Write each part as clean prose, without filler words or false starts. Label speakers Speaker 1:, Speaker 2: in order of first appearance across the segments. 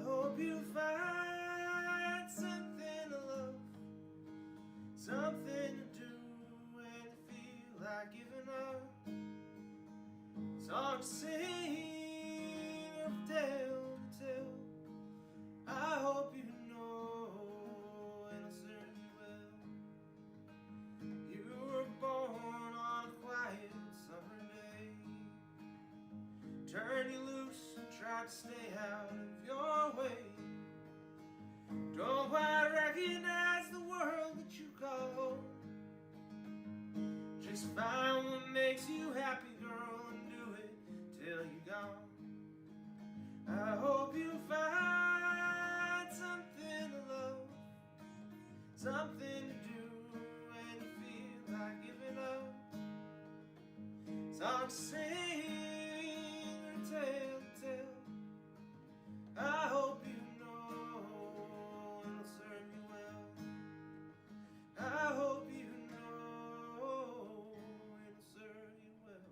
Speaker 1: Hope you find something to love, something to do when you feel like giving up. Song to sing or tale to tell. I hope you know it'll serve you well. You were born on a quiet summer day. Turn you loose and try to stay out of your way. Don't quite recognize the world that you call home. Just find what makes you happy, girl, and do it till you're gone. I hope you find something to love, something to do when you feel like giving up. Song to sing or tale to tell. I hope you know it'll serve you well. I hope you know it'll serve you well.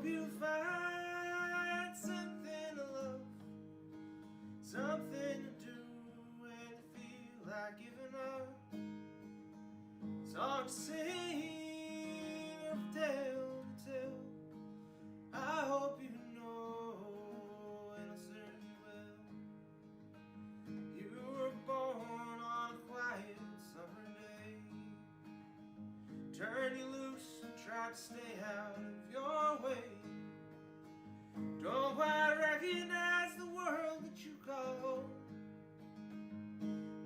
Speaker 1: You find something to love, something to do when you feel like giving up. Song to sing or tale to tell. I hope you know it'll serve you well. You were born on a quiet summer day. Turn you loose and try to stay out of your way. Don't quite recognize the world that you call home.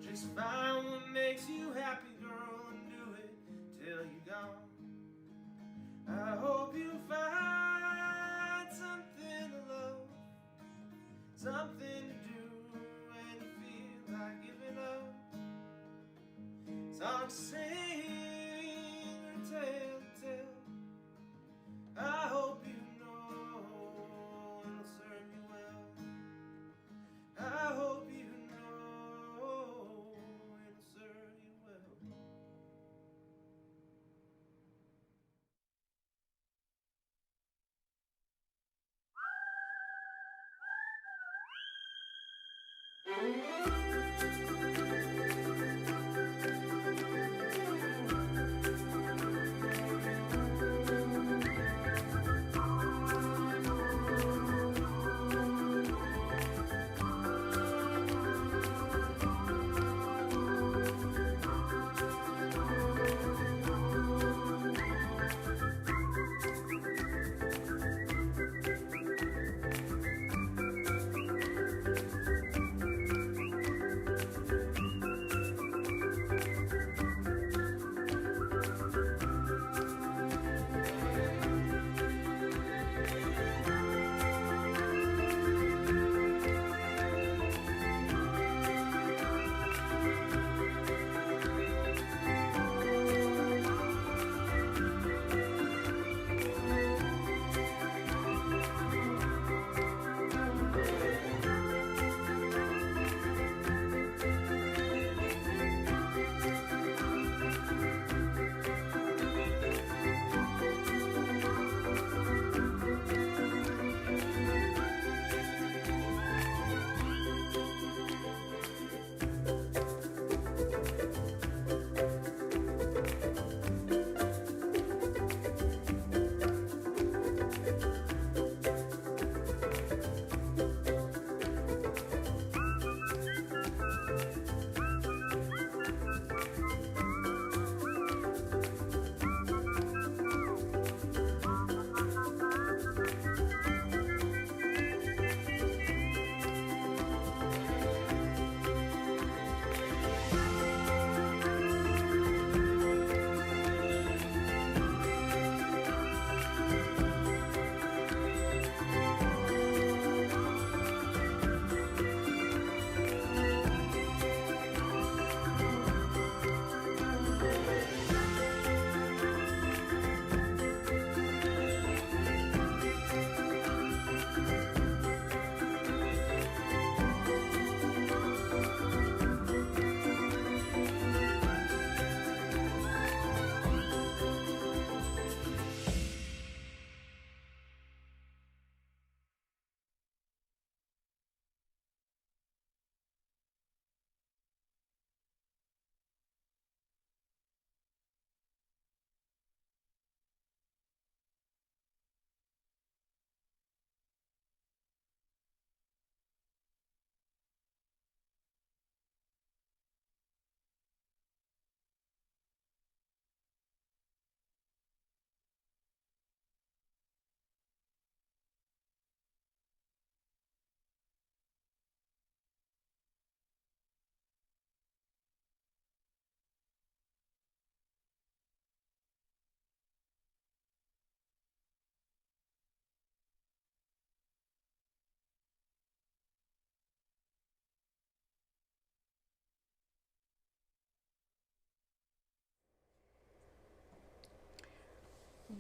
Speaker 1: Just find what makes you happy, girl, and do it till you're gone. I hope you find something to love, something to do when you feel like giving up. Song to sing or tale to tell. I hope you know it'll serve you well. I hope you know it'll serve you well.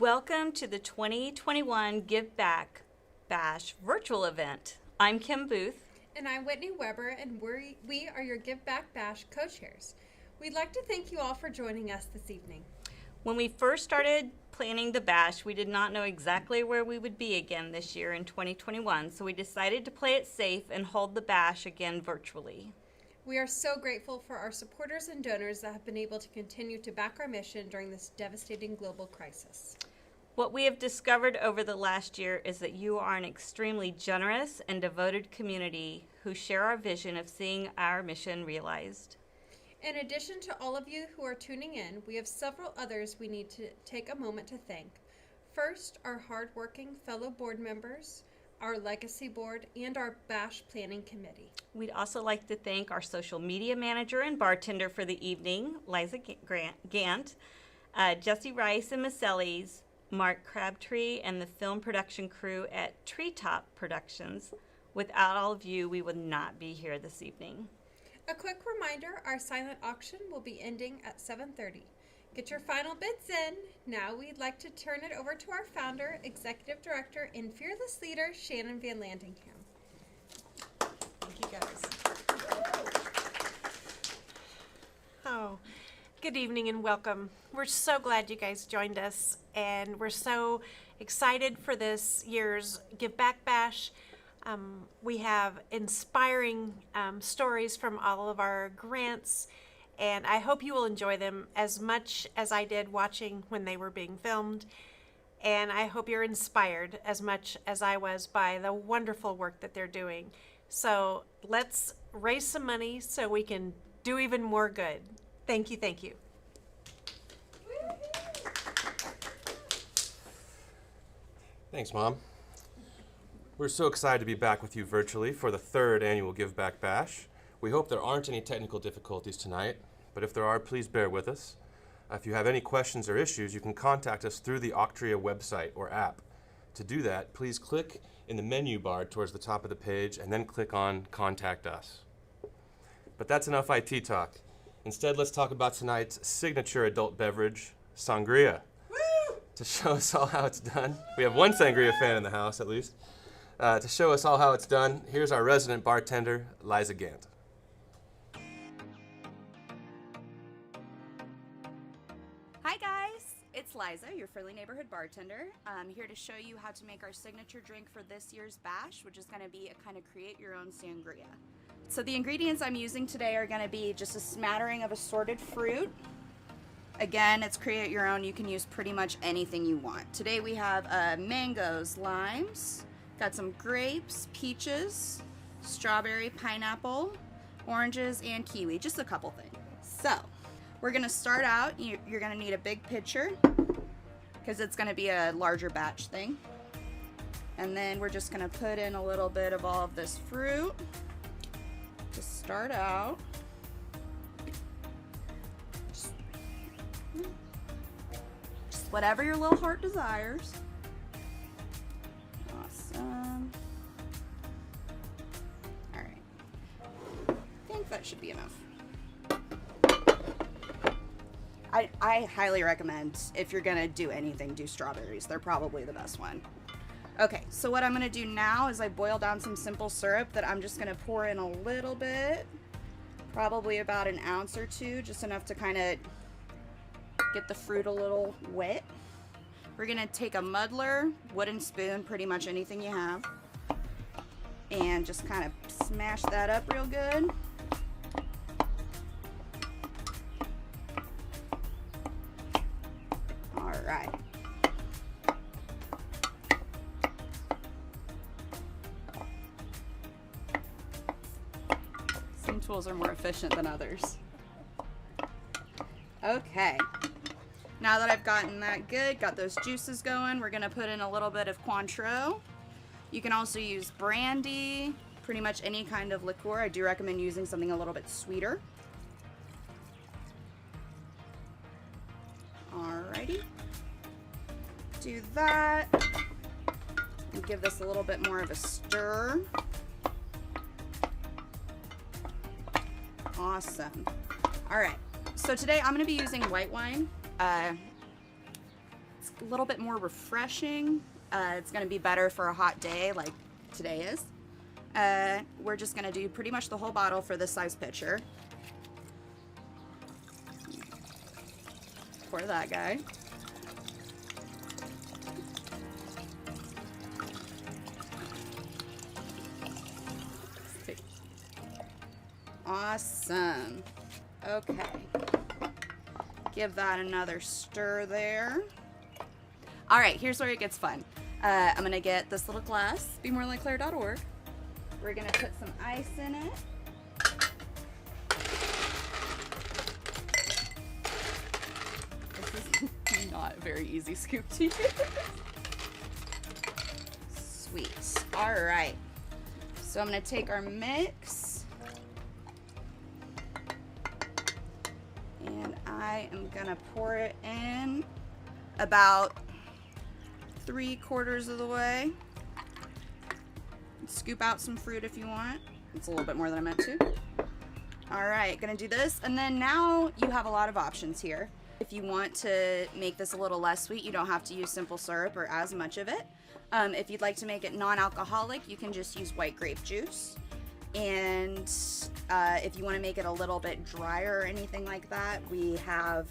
Speaker 2: Welcome to the 2021 Give Back Bash virtual event. I'm Kim Booth.
Speaker 3: And I'm Whitney Weber, and we are your Give Back Bash co-chairs. We'd like to thank you all for joining us this evening.
Speaker 2: When we first started planning the bash, we did not know exactly where we would be again this year in 2021, so we decided to play it safe and hold the bash again virtually.
Speaker 3: We are so grateful for our supporters and donors that have been able to continue to back our mission during this devastating global crisis.
Speaker 2: What we have discovered over the last year is that you are an extremely generous and devoted community who share our vision of seeing our mission realized.
Speaker 3: In addition to all of you who are tuning in, we have several others we need to take a moment to thank. First, our hardworking fellow board members, our legacy board, and our bash planning committee.
Speaker 2: We'd also like to thank our social media manager and bartender for the evening, Liza Gant, Jesse Rice and Maselli's, Mark Crabtree, and the film production crew at Treetop Productions. Without all of you, we would not be here this evening.
Speaker 3: A quick reminder, our silent auction will be ending at 7:30. Get your final bids in. Now we'd like to turn it over to our founder, executive director, and fearless leader, Shannon Van Landingham.
Speaker 4: Thank you, guys. Oh, good evening and welcome. We're so glad you guys joined us, and we're so excited for this year's Give Back Bash. We have inspiring stories from all of our grants, and I hope you will enjoy them as much as I did watching when they were being filmed. And I hope you're inspired as much as I was by the wonderful work that they're doing. So let's raise some money so we can do even more good. Thank you, thank you.
Speaker 5: Thanks, Mom. We're so excited to be back with you virtually for the third annual Give Back Bash. We hope there aren't any technical difficulties tonight, but if there are, please bear with us. If you have any questions or issues, you can contact us through the Octria website or app. To do that, please click in the menu bar towards the top of the page and then click on Contact Us. But that's enough IT talk. Instead, let's talk about tonight's signature adult beverage, sangria. Woo! To show us all how it's done, we have one sangria fan in the house at least. To show us all how it's done, here's our resident bartender, Liza Gant.
Speaker 6: Hi guys, it's Liza, your friendly neighborhood bartender. I'm here to show you how to make our signature drink for this year's bash, which is going to be a kind of create your own sangria. So the ingredients I'm using today are going to be just a smattering of assorted fruit. Again, it's create your own. You can use pretty much anything you want. Today we have mangoes, limes, got some grapes, peaches, strawberry, pineapple, oranges, and kiwi, just a couple things. So we're gonna start out, you're gonna need a big pitcher because it's gonna be a larger batch thing. And then we're just gonna put in a little bit of all of this fruit to start out. Just whatever your little heart desires. Awesome. All right. I think that should be enough. I highly recommend, if you're gonna do anything, do strawberries. They're probably the best one. Okay, so what I'm gonna do now is I boil down some simple syrup that I'm just gonna pour in a little bit, probably about an ounce or two, just enough to kind of get the fruit a little wet. We're gonna take a muddler, wooden spoon, pretty much anything you have, and just kind of smash that up real good. All right. Some tools are more efficient than others. Okay. Now that I've gotten that good, got those juices going, we're gonna put in a little bit of Cointreau. You can also use brandy, pretty much any kind of liqueur. I do recommend using something a little bit sweeter. Alrighty. Do that. And give this a little bit more of a stir. Awesome. All right. So today I'm going to be using white wine. It's a little bit more refreshing. It's going to be better for a hot day like today is. We're just going to do pretty much the whole bottle for this size pitcher. Pour that guy. Awesome. Okay. Give that another stir there. All right, here's where it gets fun. I'm gonna get this little glass, bemorelikeclaire.org. We're gonna put some ice in it. This is not a very easy scoop to use. Sweet. All right. So I'm gonna take our mix. And I am gonna pour it in about 3/4 of the way. Scoop out some fruit if you want. It's a little bit more than I meant to. All right, gonna do this. And then now you have a lot of options here. If you want to make this a little less sweet, you don't have to use simple syrup or as much of it. If you'd like to make it non-alcoholic, you can just use white grape juice. And if you want to make it a little bit drier or anything like that, we have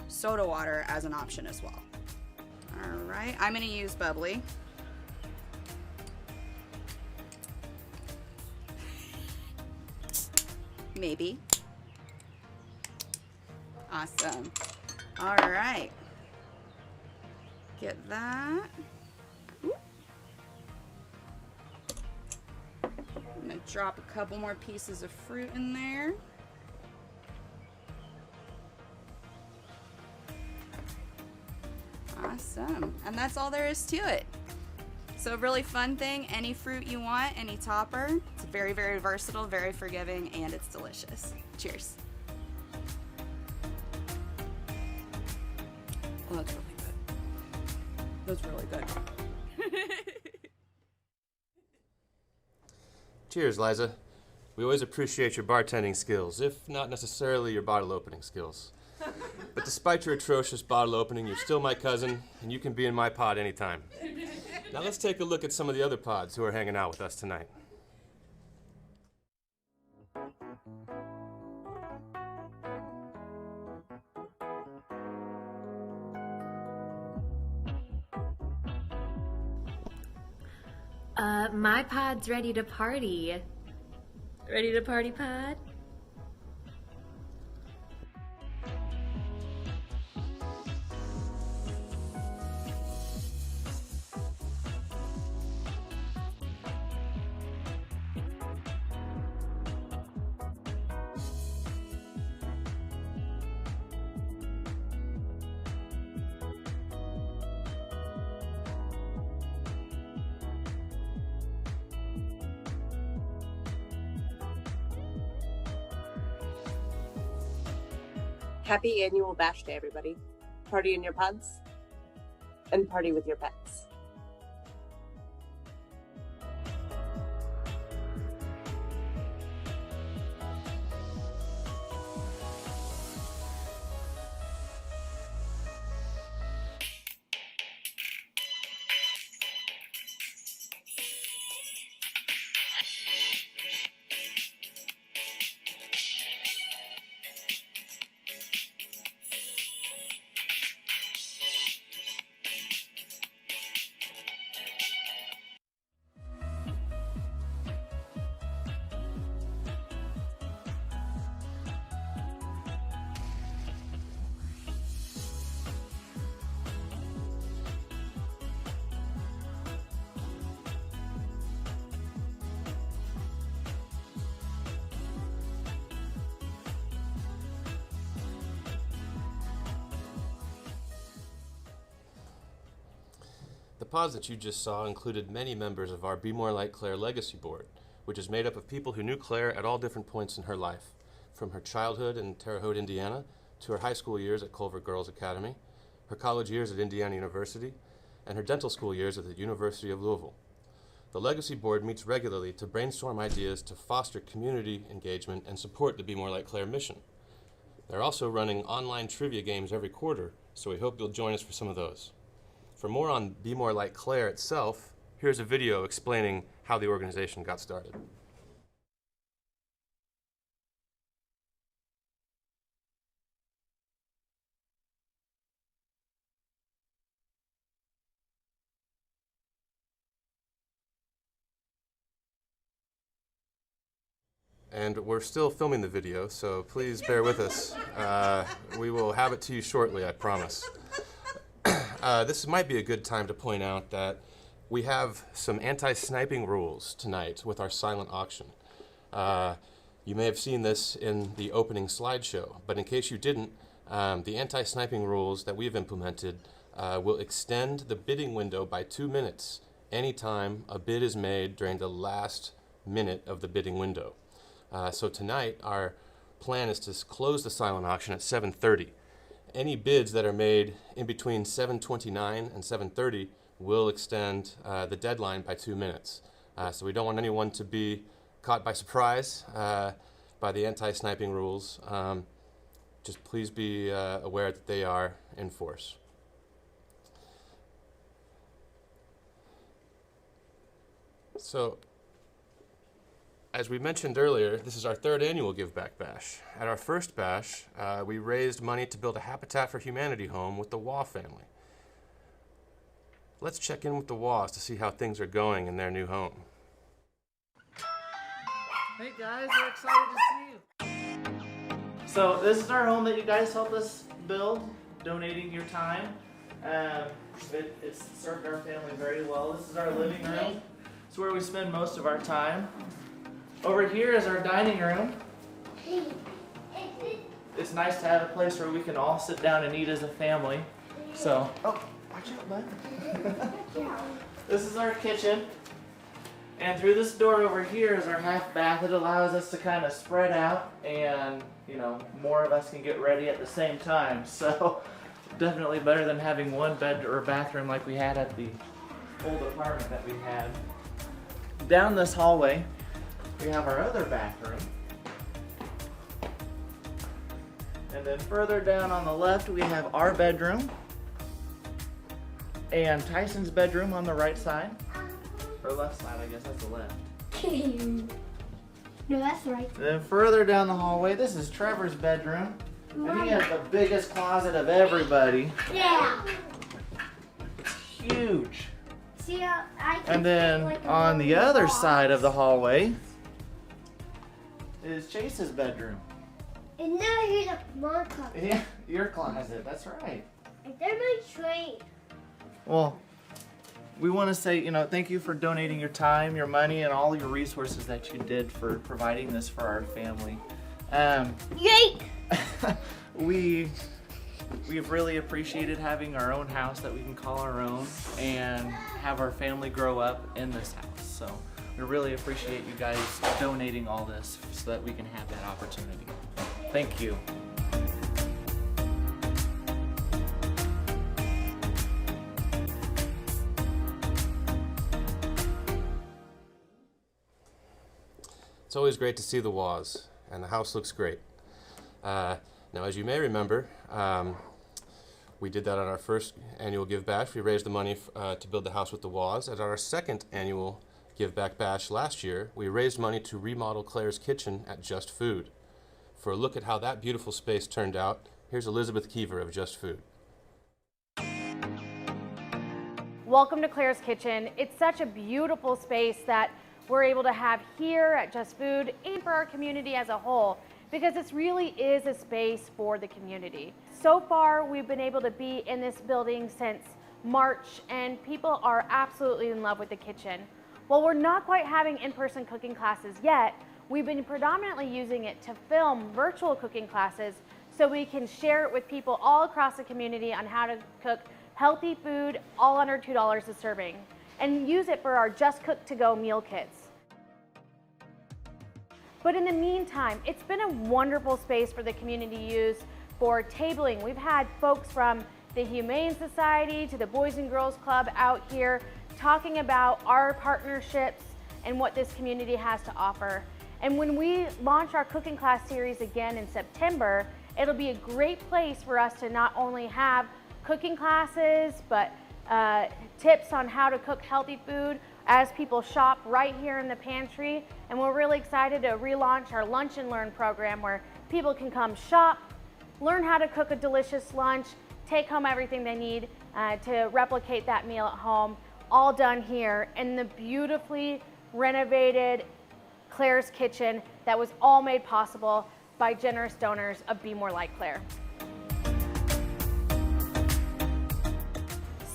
Speaker 6: soda water as an option as well. All right, I'm going to use bubbly. Maybe. Awesome. All right. Get that. I'm gonna drop a couple more pieces of fruit in there. Awesome. And that's all there is to it. So a really fun thing, any fruit you want, any topper. It's very, very versatile, very forgiving, and it's delicious. Cheers. Oh, that's really good. That's really good.
Speaker 5: Cheers, Liza. We always appreciate your bartending skills, if not necessarily your bottle opening skills. But despite your atrocious bottle opening, you're still my cousin, and you can be in my pod anytime. Now let's take a look at some of the other pods who are hanging out with us tonight.
Speaker 7: My pod's ready to party. Ready to party, pod?
Speaker 8: Happy annual Bash Day, everybody. Party in your pods and party with your pets.
Speaker 5: The pods that you just saw included many members of our Be More Like Claire Legacy Board, which is made up of people who knew Claire at all different points in her life, from her childhood in Terre Haute, Indiana, to her high school years at Culver Girls Academy, her college years at Indiana University, and her dental school years at the University of Louisville. The Legacy Board meets regularly to brainstorm ideas to foster community engagement and support the Be More Like Claire mission. They're also running online trivia games every quarter, so we hope you'll join us for some of those. For more on Be More Like Claire itself, here's a video explaining how the organization got started. And we're still filming the video, so please bear with us. We will have it to you shortly, I promise. This might be a good time to point out that we have some anti-sniping rules tonight with our silent auction. You may have seen this in the opening slideshow, but in case you didn't, the anti-sniping rules that we've implemented will extend the bidding window by 2 minutes anytime a bid is made during the last minute of the bidding window. So tonight, our plan is to close the silent auction at 7:30. Any bids that are made in between 7:29 and 7:30 will extend the deadline by 2 minutes. So we don't want anyone to be caught by surprise by the anti-sniping rules. Just please be aware that they are in force. So, as we mentioned earlier, this is our third annual Give Back Bash. At our first bash, we raised money to build a Habitat for Humanity home with the Waugh family. Let's check in with the Waughs to see how things are going in their new home.
Speaker 1: Hey guys, we're excited to see you. So this is our home that you guys helped us build, donating your time. It's served our family very well. This is our living room. It's where we spend most of our time. Over here is our dining room. It's nice to have a place where we can all sit down and eat as a family. So, oh, watch out, bud. This is our kitchen. And through this door over here is our half bath. It allows us to kind of spread out and, you know, more of us can get ready at the same time. So, definitely better than having one bed or bathroom like we had at the old apartment that we had. Down this hallway, we have our other bathroom. And then further down on the left, we have our bedroom. And Tyson's bedroom on the right side. Or left side, I guess that's the left.
Speaker 9: No, that's right.
Speaker 1: And then further down the hallway, this is Trevor's bedroom. And he has the biggest closet of everybody.
Speaker 9: Yeah.
Speaker 1: It's huge.
Speaker 9: See, I can
Speaker 1: And then
Speaker 9: like
Speaker 1: on the
Speaker 9: little
Speaker 1: other
Speaker 9: box.
Speaker 1: side of the hallway is Chase's bedroom.
Speaker 9: And now here's a mom cup.
Speaker 1: Yeah, your closet, that's right.
Speaker 9: And they're my train.
Speaker 1: Well, we want to say, you know, thank you for donating your time, your money, and all your resources that you did for providing this for our family.
Speaker 9: Yay!
Speaker 1: We've really appreciated having our own house that we can call our own and have our family grow up in this house. So we really appreciate you guys donating all this so that we can have that opportunity. Thank you.
Speaker 5: It's always great to see the Waughs, and the house looks great. Now, as you may remember, we did that on our first annual Give Bash. We raised the money to build the house with the Waughs. At our second annual Give Back Bash last year, we raised money to remodel Claire's kitchen at Just Food. For a look at how that beautiful space turned out, here's Elizabeth Keever of Just Food.
Speaker 10: Welcome to Claire's Kitchen. It's such a beautiful space that we're able to have here at Just Food and for our community as a whole, because this really is a space for the community. So far, we've been able to be in this building since March, and people are absolutely in love with the kitchen. While we're not quite having in-person cooking classes yet, we've been predominantly using it to film virtual cooking classes so we can share it with people all across the community on how to cook healthy food all under $2 a serving, and use it for our Just Cook to Go meal kits. But in the meantime, it's been a wonderful space for the community to use for tabling. We've had folks from the Humane Society to the Boys and Girls Club out here talking about our partnerships and what this community has to offer. And when we launch our cooking class series again in September, It'll be a great place for us to not only have cooking classes, but tips on how to cook healthy food as people shop right here in the pantry. And we're really excited to relaunch our Lunch and Learn program where people can come shop, learn how to cook a delicious lunch, take home everything they need to replicate that meal at home, all done here in the beautifully renovated Claire's Kitchen that was all made possible by generous donors of Be More Like Claire.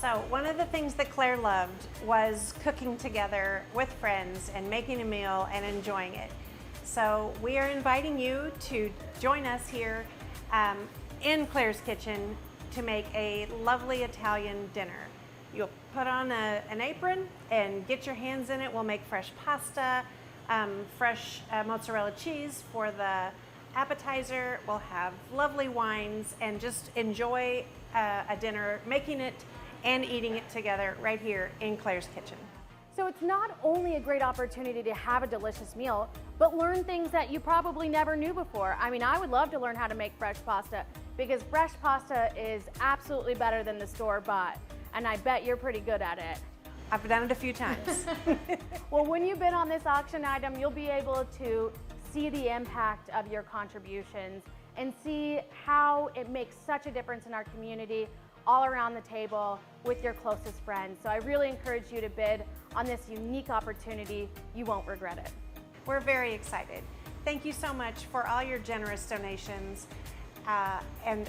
Speaker 4: So one of the things that Claire loved was cooking together with friends and making a meal and enjoying it. So we are inviting you to join us here in Claire's Kitchen to make a lovely Italian dinner. You'll put on an apron and get your hands in it. We'll make fresh pasta, fresh mozzarella cheese for the appetizer. We'll have lovely wines and just enjoy a dinner, making it and eating it together right here in Claire's Kitchen.
Speaker 10: So it's not only a great opportunity to have a delicious meal, but learn things that you probably never knew before. I mean, I would love to learn how to make fresh pasta because fresh pasta is absolutely better than the store-bought, and I bet you're pretty good at it.
Speaker 4: I've done it a few times.
Speaker 10: Well, when you bid on this auction item, you'll be able to see the impact of your contributions and see how it makes such a difference in our community, all around the table with your closest friends. So I really encourage you to bid on this unique opportunity. You won't regret it.
Speaker 4: We're very excited. Thank you so much for all your generous donations. And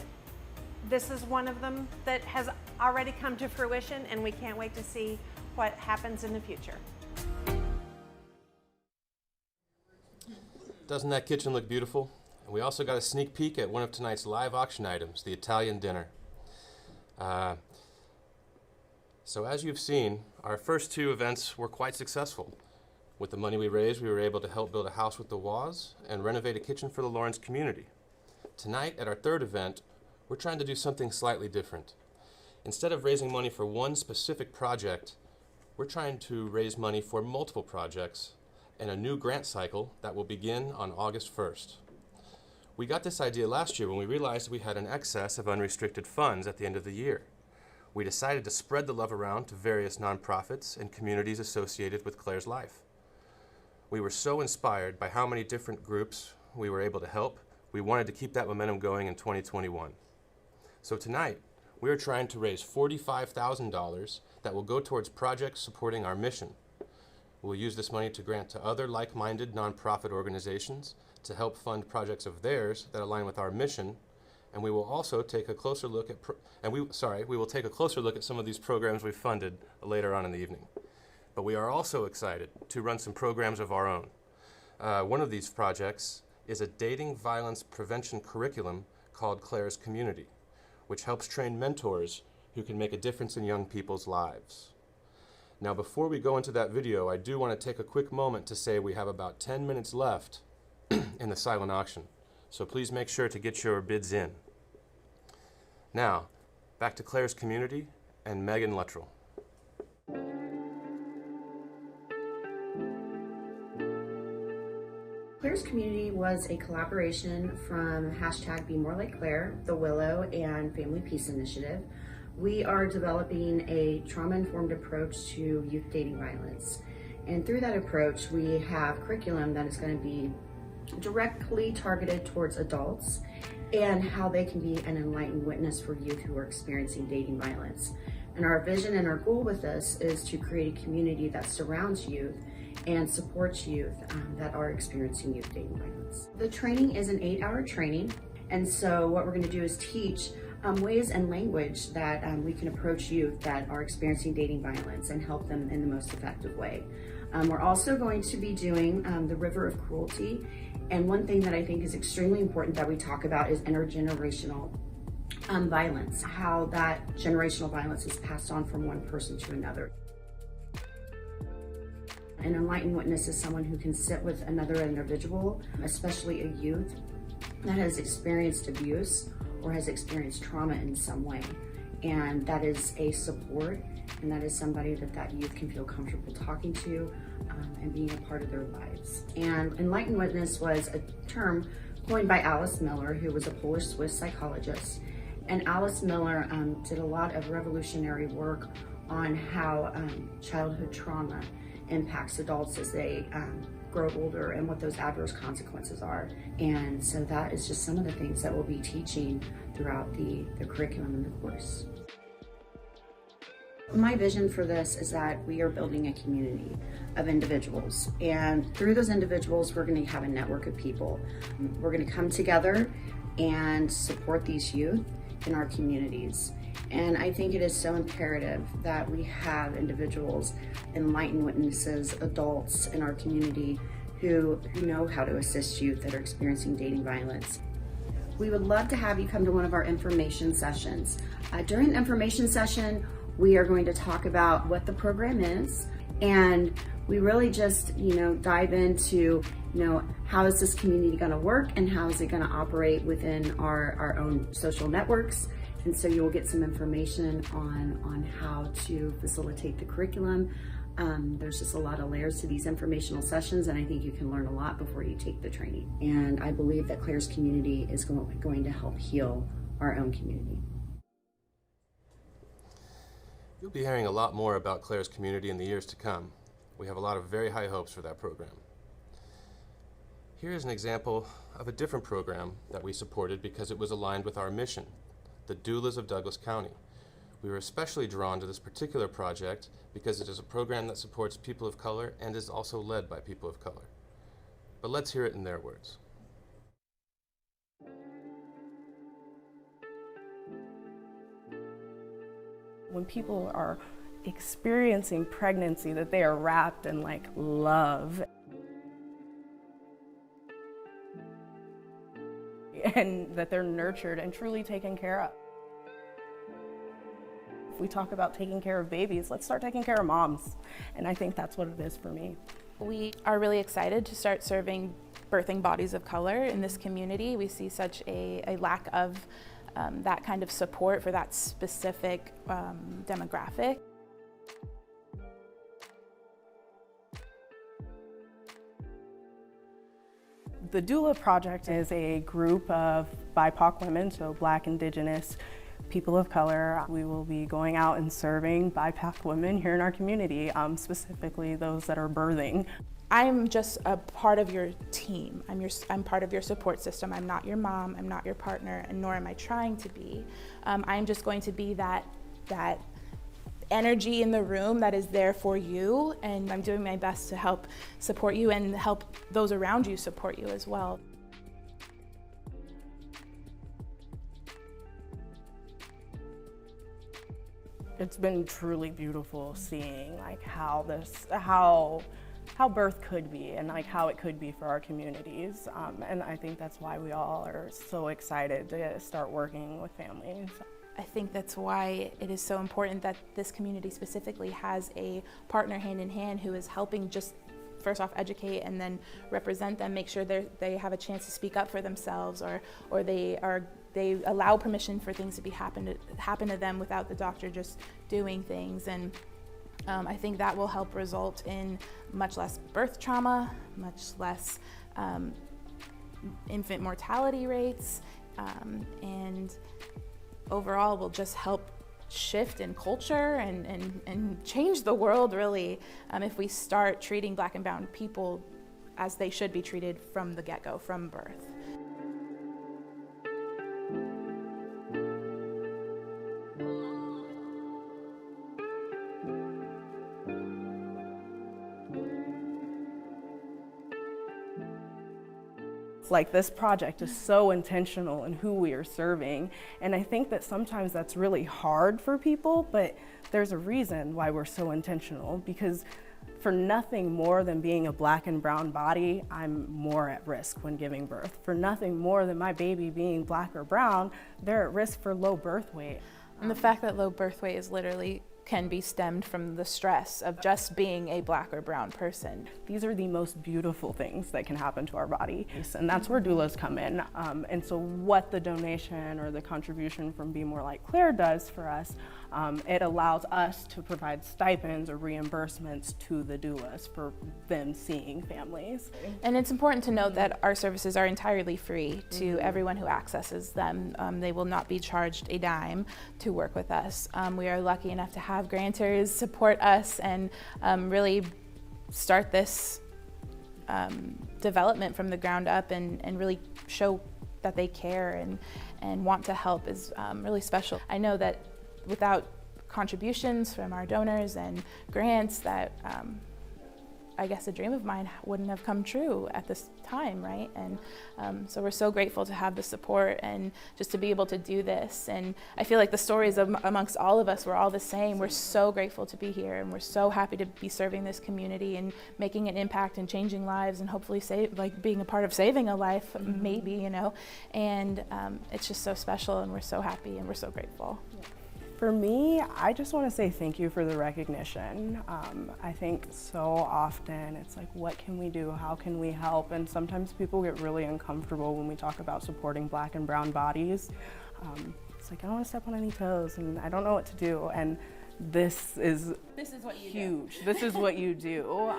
Speaker 4: this is one of them that has already come to fruition, and we can't wait to see what happens in the future.
Speaker 5: Doesn't that kitchen look beautiful? And we also got a sneak peek at one of tonight's live auction items, the Italian dinner. So as you've seen, our first two events were quite successful. With the money we raised, we were able to help build a house with the Waz and renovate a kitchen for the Lawrence community. Tonight, at our third event, we're trying to do something slightly different. Instead of raising money for one specific project, we're trying to raise money for multiple projects and a new grant cycle that will begin on August 1st. We got this idea last year when we realized we had an excess of unrestricted funds at the end of the year. We decided to spread the love around to various nonprofits and communities associated with Claire's life. We were so inspired by how many different groups we were able to help, we wanted to keep that momentum going in 2021. So tonight, we are trying to raise $45,000 that will go towards projects supporting our mission. We'll use this money to grant to other like-minded nonprofit organizations to help fund projects of theirs that align with our mission, and we will also take a closer look at we will take a closer look at some of these programs we've funded later on in the evening. But we are also excited to run some programs of our own. One of these projects is a dating violence prevention curriculum called Claire's Community, which helps train mentors who can make a difference in young people's lives. Now, before we go into that video, I do want to take a quick moment to say we have about 10 minutes left in the silent auction, so please make sure to get your bids in. Now, back to Claire's Community and Megan Luttrell.
Speaker 11: Claire's Community was a collaboration from #BeMoreLikeClaire, The Willow, and Family Peace Initiative. We are developing a trauma-informed approach to youth dating violence. And through that approach, we have curriculum that is going to be directly targeted towards adults and how they can be an enlightened witness for youth who are experiencing dating violence. And our vision and our goal with this is to create a community that surrounds youth and supports youth that are experiencing youth dating violence. The training is an 8-hour training, and so what we're going to do is teach ways and language that we can approach youth that are experiencing dating violence and help them in the most effective way. We're also going to be doing the River of Cruelty, and one thing that I think is extremely important that we talk about is intergenerational violence, how that generational violence is passed on from one person to another. An enlightened witness is someone who can sit with another individual, especially a youth, that has experienced abuse or has experienced trauma in some way. And that is a support, and that is somebody that youth can feel comfortable talking to and being a part of their lives. And enlightened witness was a term coined by Alice Miller, who was a Polish-Swiss psychologist. And Alice Miller did a lot of revolutionary work on how childhood trauma impacts adults as they grow older and what those adverse consequences are. And so that is just some of the things that we'll be teaching throughout the curriculum and the course. My vision for this is that we are building a community of individuals, and through those individuals we're going to have a network of people. We're going to come together and support these youth in our communities. And I think it is so imperative that we have individuals, enlightened witnesses, adults in our community who know how to assist youth that are experiencing dating violence. We would love to have you come to one of our information sessions. During the information session, we are going to talk about what the program is, and we really just, dive into, how is this community going to work and how is it going to operate within our own social networks. And so you will get some information on how to facilitate the curriculum. There's just a lot of layers to these informational sessions, and I think you can learn a lot before you take the training. And I believe that Claire's community is going to help heal our own community.
Speaker 5: You'll be hearing a lot more about Claire's community in the years to come. We have a lot of very high hopes for that program. Here is an example of a different program that we supported because it was aligned with our mission, the Doulas of Douglas County. We were especially drawn to this particular project because it is a program that supports people of color and is also led by people of color. But let's hear it in their words.
Speaker 12: When people are experiencing pregnancy, that they are wrapped in love and that they're nurtured and truly taken care of. If we talk about taking care of babies, let's start taking care of moms. And I think that's what it is for me.
Speaker 13: We are really excited to start serving birthing bodies of color in this community. We see such a lack of that kind of support for that specific demographic.
Speaker 12: The Doula Project is a group of BIPOC women, so Black, Indigenous, people of color. We will be going out and serving BIPOC women here in our community, specifically those that are birthing.
Speaker 13: I'm just a part of your team. I'm part of your support system. I'm not your mom, I'm not your partner, and nor am I trying to be. I'm just going to be that energy in the room that is there for you, and I'm doing my best to help support you and help those around you support you as well.
Speaker 12: It's been truly beautiful seeing how birth could be and how it could be for our communities. And I think that's why we all are so excited to start working with families.
Speaker 13: I think that's why it is so important that this community specifically has a partner hand in hand who is helping just first off educate and then represent them, make sure they have a chance to speak up for themselves, or they allow permission for things to happen to them without the doctor just doing things. And I think that will help result in much less birth trauma, much less infant mortality rates, and overall will just help shift in culture and change the world, really, if we start treating Black and brown people as they should be treated from the get-go, from birth.
Speaker 12: This project is so intentional in who we are serving, and I think that sometimes that's really hard for people, but there's a reason why we're so intentional, because for nothing more than being a Black and brown body, I'm more at risk when giving birth. For nothing more than my baby being Black or brown, they're at risk for low birth weight.
Speaker 13: And the fact that low birth weight is literally can be stemmed from the stress of just being a Black or brown person.
Speaker 12: These are the most beautiful things that can happen to our body, and that's where doulas come in. And so what the donation or the contribution from Be More Like Claire does for us It allows us to provide stipends or reimbursements to the doulas for them seeing families.
Speaker 13: And it's important to note that our services are entirely free to everyone who accesses them. They will not be charged a dime to work with us. We are lucky enough to have grantors support us and really start this development from the ground up and really show that they care and want to help is really special. I know that without contributions from our donors and grants that I guess a dream of mine wouldn't have come true at this time, right? And so we're so grateful to have the support and just to be able to do this. And I feel like the stories amongst all of us were all the same. We're so grateful to be here, and we're so happy to be serving this community and making an impact and changing lives, and hopefully being a part of saving a life, maybe, you know. And it's just so special, and we're so happy and we're so grateful.
Speaker 12: For me, I just want to say thank you for the recognition. I think so often it's like, what can we do? How can we help? And sometimes people get really uncomfortable when we talk about supporting Black and brown bodies. It's like, I don't want to step on any toes and I don't know what to do. And this is
Speaker 13: what you
Speaker 12: huge. This is what you do.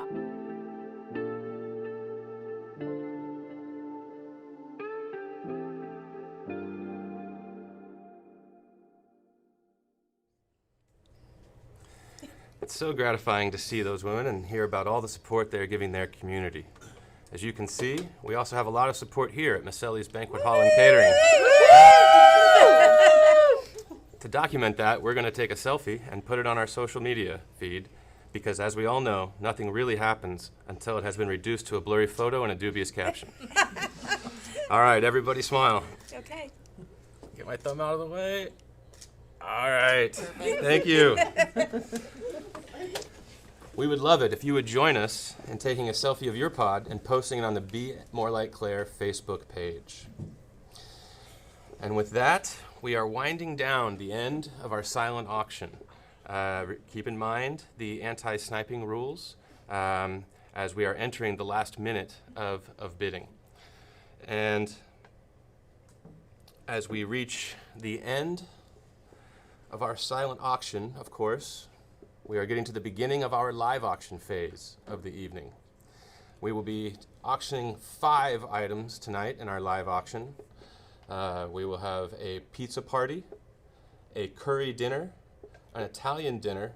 Speaker 5: It's so gratifying to see those women and hear about all the support they're giving their community. As you can see, we also have a lot of support here at Maselli's Banquet Hall and Catering. To document that, we're going to take a selfie and put it on our social media feed, because as we all know, nothing really happens until it has been reduced to a blurry photo and a dubious caption. All right, everybody smile.
Speaker 4: Okay.
Speaker 5: Get my thumb out of the way. All right. Thank you. We would love it if you would join us in taking a selfie of your pod and posting it on the Be More Like Claire Facebook page. And with that, we are winding down the end of our silent auction. Keep in mind the anti-sniping rules as we are entering the last minute of bidding. And as we reach the end of our silent auction, of course, we are getting to the beginning of our live auction phase of the evening. We will be auctioning 5 items tonight in our live auction. We will have a pizza party, a curry dinner, an Italian dinner,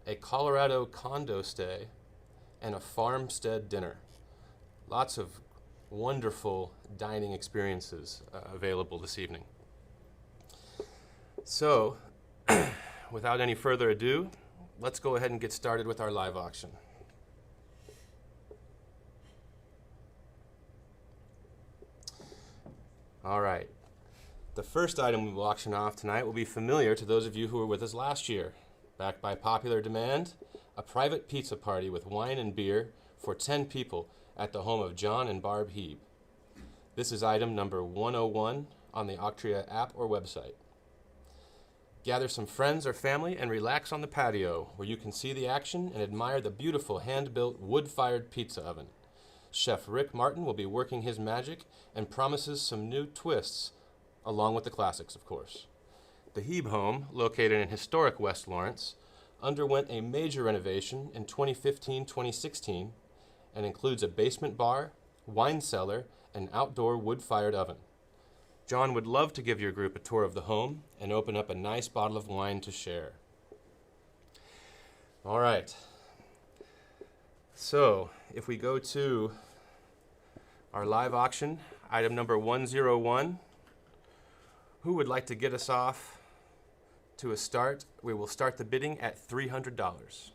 Speaker 5: a Colorado condo stay, and a farmstead dinner. Lots of wonderful dining experiences available this evening. So, without any further ado, let's go ahead and get started with our live auction. All right. The first item we will auction off tonight will be familiar to those of you who were with us last year. Backed by popular demand, a private pizza party with wine and beer for 10 people at the home of John and Barb Heeb. This is item number 101 on the Octria app or website. Gather some friends or family and relax on the patio where you can see the action and admire the beautiful hand-built wood-fired pizza oven. Chef Rick Martin will be working his magic and promises some new twists, along with the classics, of course. The Heeb home, located in historic West Lawrence, underwent a major renovation in 2015-2016 and includes a basement bar, wine cellar, and outdoor wood-fired oven. John would love to give your group a tour of the home and open up a nice bottle of wine to share. All right. So, if we go to our live auction, item number 101, who would like to get us off to a start? We will start the bidding at $300.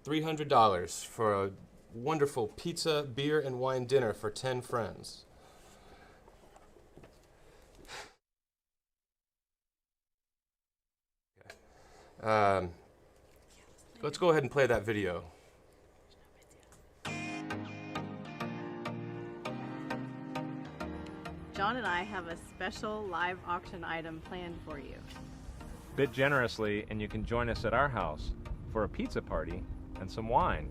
Speaker 5: $300 for a wonderful pizza, beer, and wine dinner for 10 friends. Okay. Let's go ahead and play that video.
Speaker 14: John and I have a special live auction item planned for you.
Speaker 15: Bid generously and you can join us at our house for a pizza party and some wine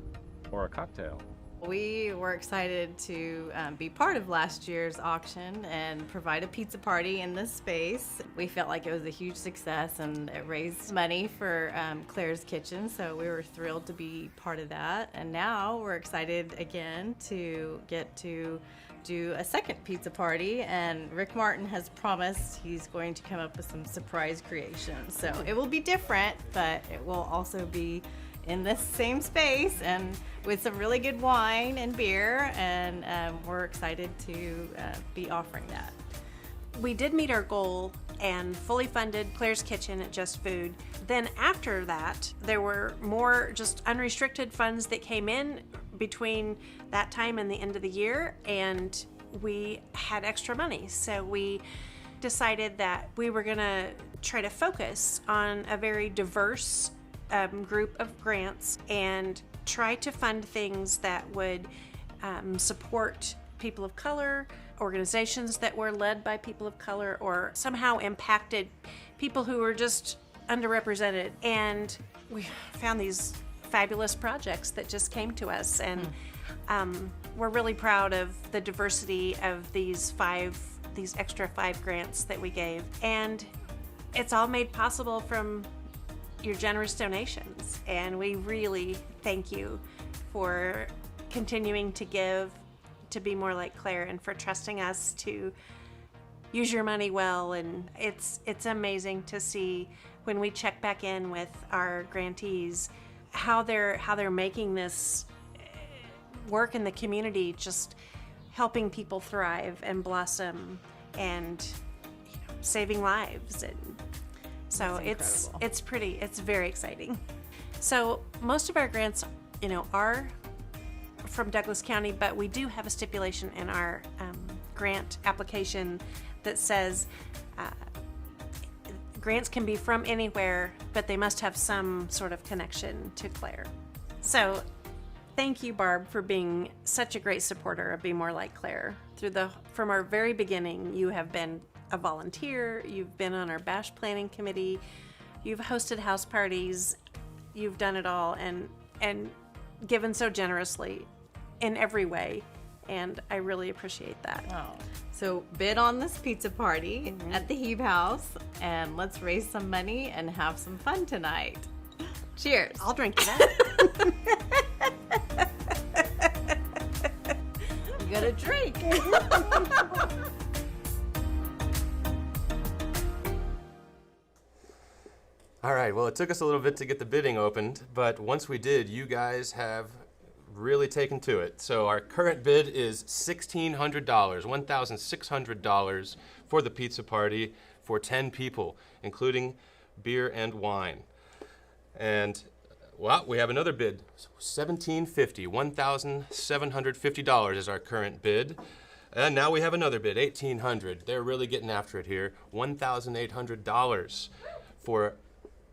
Speaker 15: or a cocktail.
Speaker 14: We were excited to be part of last year's auction and provide a pizza party in this space. We felt like it was a huge success and it raised money for Claire's Kitchen, so we were thrilled to be part of that. And now we're excited again to get to do a second pizza party, and Rick Martin has promised he's going to come up with some surprise creations. So it will be different, but it will also be in this same space and with some really good wine and beer, and we're excited to be offering that.
Speaker 4: We did meet our goal and fully funded Claire's Kitchen at Just Food. Then after that, there were more just unrestricted funds that came in between that time and the end of the year, and we had extra money. So we decided that we were gonna try to focus on a very diverse group of grants and try to fund things that would support people of color, organizations that were led by people of color, or somehow impacted people who were just underrepresented. And we found these fabulous projects that just came to us, and we're really proud of the diversity of these extra 5 grants that we gave. And it's all made possible from your generous donations, and we really thank you for continuing to give to Be More Like Claire and for trusting us to use your money well. And it's amazing to see when we check back in with our grantees how they're making this work in the community, just helping people thrive and blossom and saving lives. And so it's very exciting. So most of our grants, are from Douglas County, but we do have a stipulation in our grant application that says grants can be from anywhere, but they must have some sort of connection to Claire. So thank you, Barb, for being such a great supporter of Be More Like Claire. From our very beginning, you have been a volunteer, you've been on our bash planning committee, you've hosted house parties, you've done it all, and given so generously in every way, and I really appreciate that.
Speaker 14: So bid on this pizza party at the Hebe House, and let's raise some money and have some fun tonight. Cheers.
Speaker 4: I'll drink to that.
Speaker 14: You gotta drink.
Speaker 5: All right, well, it took us a little bit to get the bidding opened, but once we did, you guys have really taken to it. So our current bid is $1,600, $1,600 for the pizza party for 10 people, including beer and wine. And, well, we have another bid, $1,750, $1,750 is our current bid. And now we have another bid, $1,800. They're really getting after it here, $1,800 for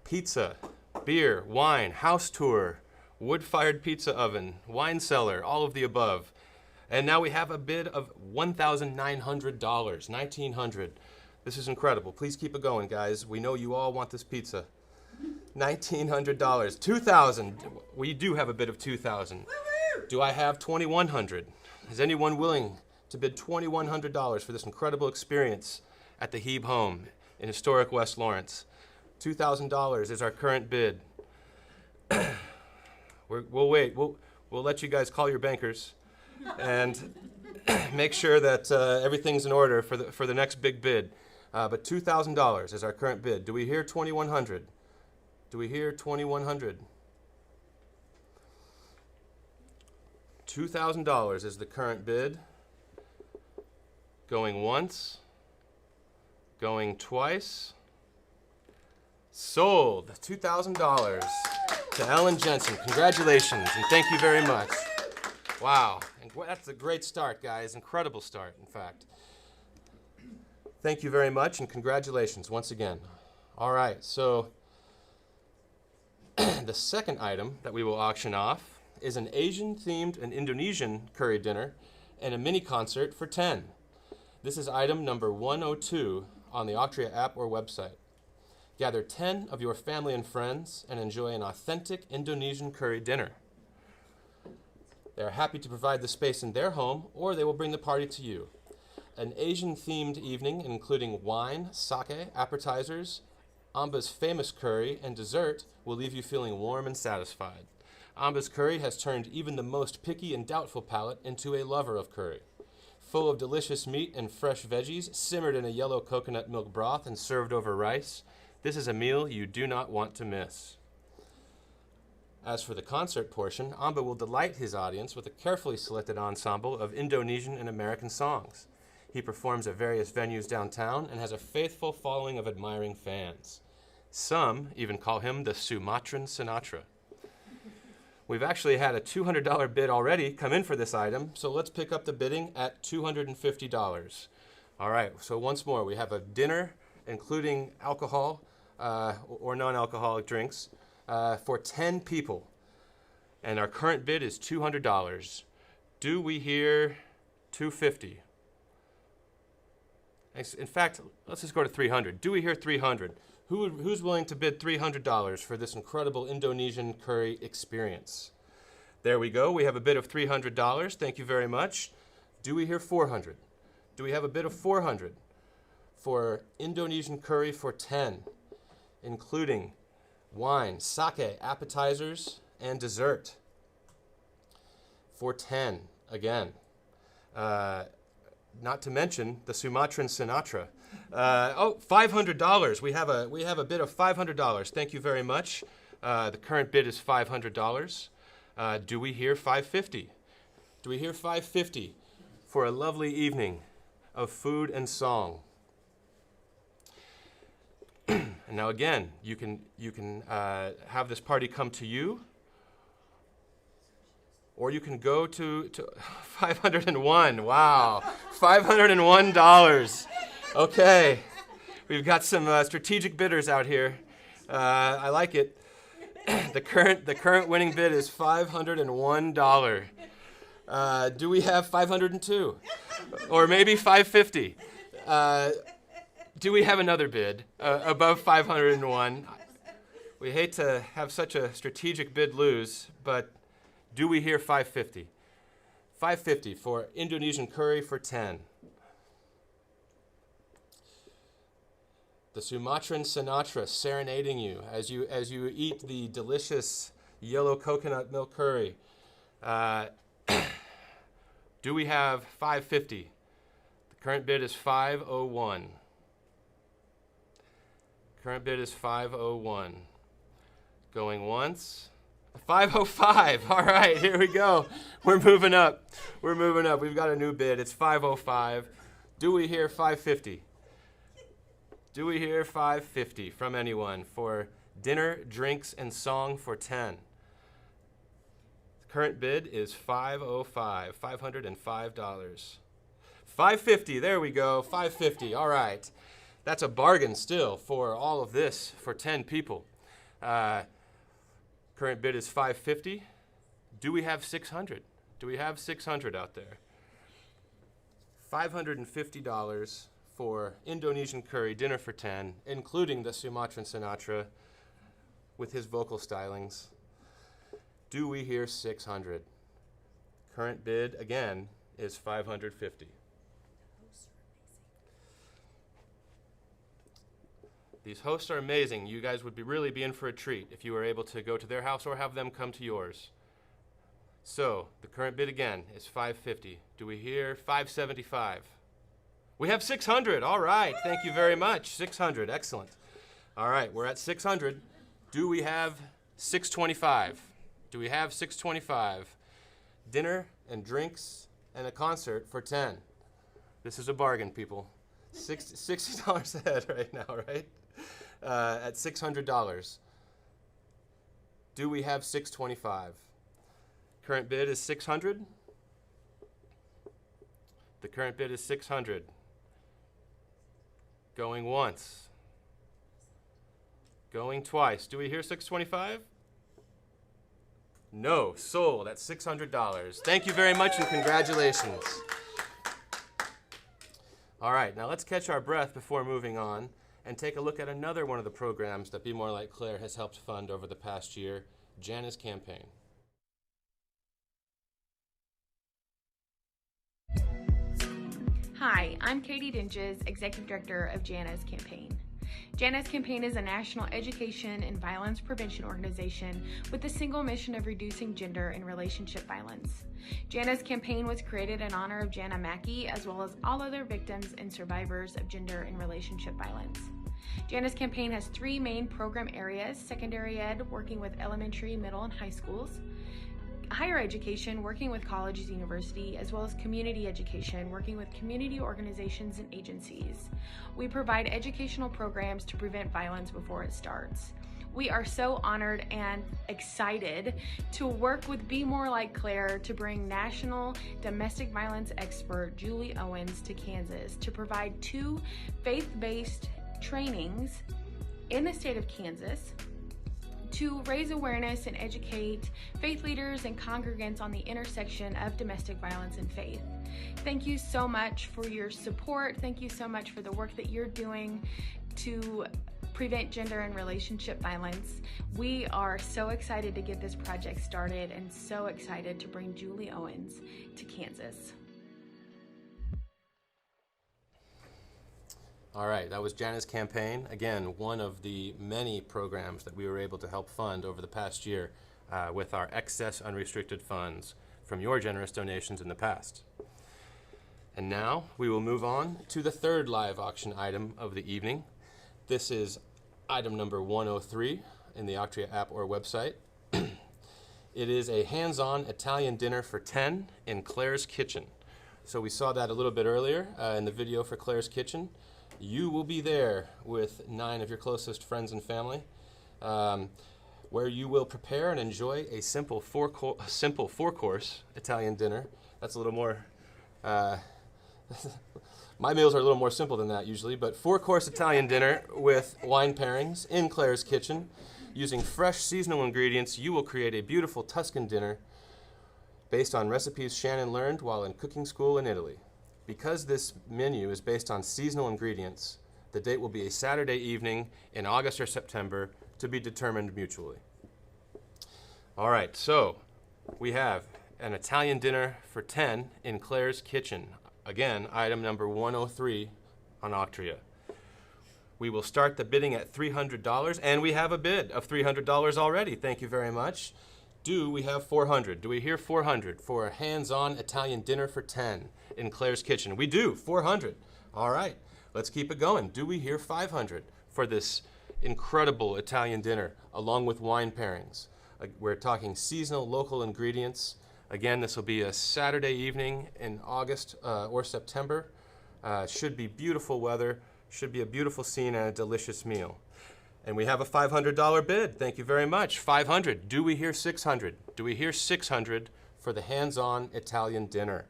Speaker 5: pizza, beer, wine, house tour, wood-fired pizza oven, wine cellar, all of the above. And now we have a bid of $1,900, $1,900. This is incredible. Please keep it going, guys. We know you all want this pizza. $1,900, $2,000. We do have a bid of $2,000. Do I have $2,100? Is anyone willing to bid $2,100 for this incredible experience at the Hebe home in historic West Lawrence? $2,000 is our current bid. We'll wait. We'll let you guys call your bankers and make sure that everything's in order for the next big bid. But $2,000 is our current bid. Do we hear $2,100? Do we hear $2,100? $2,000 is the current bid. Going once. Going twice. Sold. $2,000 to Ellen Jensen. Congratulations, and thank you very much. Wow. And that's a great start, guys. Incredible start, in fact. Thank you very much, and congratulations once again. All right, so the second item that we will auction off is an Asian-themed and Indonesian curry dinner and a mini concert for 10. This is item number 102 on the Octria app or website. Gather 10 of your family and friends and enjoy an authentic Indonesian curry dinner. They are happy to provide the space in their home, or they will bring the party to you. An Asian-themed evening, including wine, sake, appetizers, Amba's famous curry, and dessert, will leave you feeling warm and satisfied. Amba's curry has turned even the most picky and doubtful palate into a lover of curry. Full of delicious meat and fresh veggies, simmered in a yellow coconut milk broth and served over rice, this is a meal you do not want to miss. As for the concert portion, Amba will delight his audience with a carefully selected ensemble of Indonesian and American songs. He performs at various venues downtown and has a faithful following of admiring fans. Some even call him the Sumatran Sinatra. We've actually had a $200 bid already come in for this item, so let's pick up the bidding at $250. All right, so once more, we have a dinner, including alcohol or non-alcoholic drinks, for 10 people. And our current bid is $200. Do we hear $250? In fact, let's just go to $300. Do we hear $300? Who's willing to bid $300 for this incredible Indonesian curry experience? There we go. We have a bid of $300. Thank you very much. Do we hear $400? Do we have a bid of $400 for Indonesian curry for 10, including wine, sake, appetizers, and dessert? For 10, again. Not to mention the Sumatran Sinatra. $500. We have a bid of $500. Thank you very much. The current bid is $500. Do we hear $550? Do we hear $550 for a lovely evening of food and song? And now again, you can have this party come to you, or you can go to 501. Wow, $501. Okay, we've got some strategic bidders out here. I like it. The current winning bid is $501. Do we have 502, or maybe 550? Do we have another bid above 501? We hate to have such a strategic bid lose, but do we hear 550? 550 for Indonesian curry for 10. The Sumatran Sinatra serenading you as you eat the delicious yellow coconut milk curry. Do we have 550? The current bid is 501. Current bid is 501. Going once. 505. All right, here we go. We're moving up. We've got a new bid. It's 505. Do we hear 550? Do we hear 550 from anyone for dinner, drinks, and song for 10? The current bid is 505, $505. 550, there we go, 550, all right. That's a bargain still for all of this for 10 people. Current bid is 550. Do we have 600? Do we have 600 out there? $550 for Indonesian curry dinner for 10, including the Sumatran Sinatra with his vocal stylings. Do we hear 600? Current bid, again, is 550. These hosts are amazing. You guys would really be in for a treat if you were able to go to their house or have them come to yours. So, the current bid again is 550. Do we hear 575? We have 600. All right. Thank you very much. 600. Excellent. All right. We're at 600. Do we have 625? Do we have 625? Dinner and drinks and a concert for 10. This is a bargain, people. $60 a head right now, right? At $600. Do we have 625? Current bid is 600. The current bid is 600. Going once. Going twice. Do we hear 625? No, sold at $600. Thank you very much and congratulations. All right, now let's catch our breath before moving on and take a look at another one of the programs that Be More Like Claire has helped fund over the past year, Jana's Campaign.
Speaker 16: Hi, I'm Katie Dinges, Executive Director of Jana's Campaign. Jana's Campaign is a national education and violence prevention organization with the single mission of reducing gender and relationship violence. Jana's Campaign was created in honor of Jana Mackey, as well as all other victims and survivors of gender and relationship violence. Jana's Campaign has 3 main program areas: secondary ed, working with elementary, middle, and high schools; higher education, working with colleges, university, as well as community education, working with community organizations and agencies. We provide educational programs to prevent violence before it starts. We are so honored and excited to work with Be More Like Claire to bring national domestic violence expert Julie Owens to Kansas to provide 2 faith-based trainings in the state of Kansas to raise awareness and educate faith leaders and congregants on the intersection of domestic violence and faith. Thank you so much for your support. Thank you so much for the work that you're doing to prevent gender and relationship violence. We are so excited to get this project started and so excited to bring Julie Owens to Kansas.
Speaker 5: All right, that was Jana's Campaign. Again, one of the many programs that we were able to help fund over the past year with our excess unrestricted funds from your generous donations in the past. And now we will move on to the 3rd live auction item of the evening. This is item number 103 in the Octria app or website. It is a hands-on Italian dinner for 10 in Claire's Kitchen. So we saw that a little bit earlier in the video for Claire's Kitchen. You will be there with 9 of your closest friends and family, where you will prepare and enjoy a simple four-course Italian dinner. That's a little more, my meals are a little more simple than that usually, but 4-course Italian dinner with wine pairings in Claire's Kitchen. Using fresh seasonal ingredients, you will create a beautiful Tuscan dinner based on recipes Shannon learned while in cooking school in Italy. Because this menu is based on seasonal ingredients, the date will be a Saturday evening in August or September, to be determined mutually. All right, so we have an Italian dinner for 10 in Claire's Kitchen. Again, item number 103 on Octria. We will start the bidding at $300, and we have a bid of $300 already. Thank you very much. Do we have 400? Do we hear 400 for a hands-on Italian dinner for 10 in Claire's Kitchen? We do, 400. All right, let's keep it going. Do we hear 500 for this incredible Italian dinner along with wine pairings? We're talking seasonal local ingredients. Again, this will be a Saturday evening in August or September. Should be beautiful weather, should be a beautiful scene and a delicious meal. And we have a $500 bid. Thank you very much. 500. Do we hear 600? Do we hear 600 for the hands-on Italian dinner?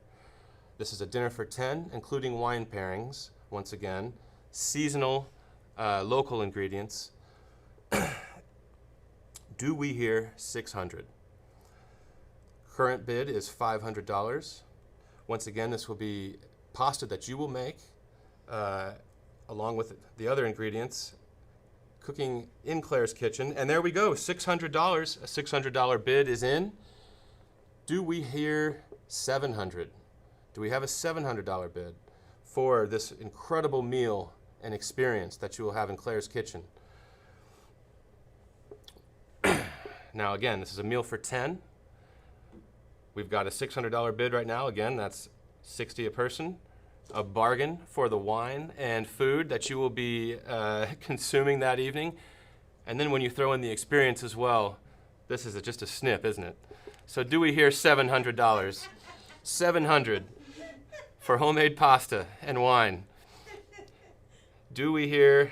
Speaker 5: This is a dinner for 10, including wine pairings. Once again, seasonal, local ingredients. Do we hear 600? Current bid is $500. Once again, this will be pasta that you will make, along with the other ingredients, cooking in Claire's Kitchen. And there we go, $600. A $600 bid is in. Do we hear 700? Do we have a $700 bid for this incredible meal and experience that you will have in Claire's Kitchen? Now again, this is a meal for 10. We've got a $600 bid right now. Again, that's $60 a person. A bargain for the wine and food that you will be consuming that evening. And then when you throw in the experience as well, this is just a snip, isn't it? So do we hear $700? 700 for homemade pasta and wine. Do we hear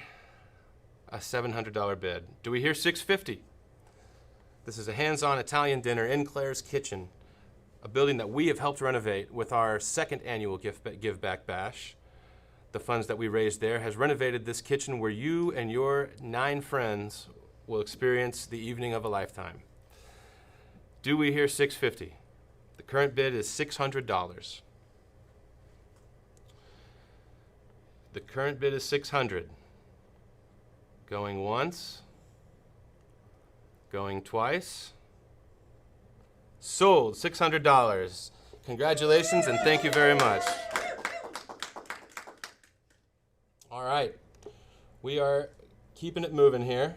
Speaker 5: a $700 bid? Do we hear $650? This is a hands-on Italian dinner in Claire's Kitchen, a building that we have helped renovate with our second annual Give Back Bash. The funds that we raised there has renovated this kitchen where you and your 9 friends will experience the evening of a lifetime. Do we hear $650? The current bid is $600. The current bid is $600. Going once. Going twice. Sold, $600. Congratulations and thank you very much. we are keeping it moving here.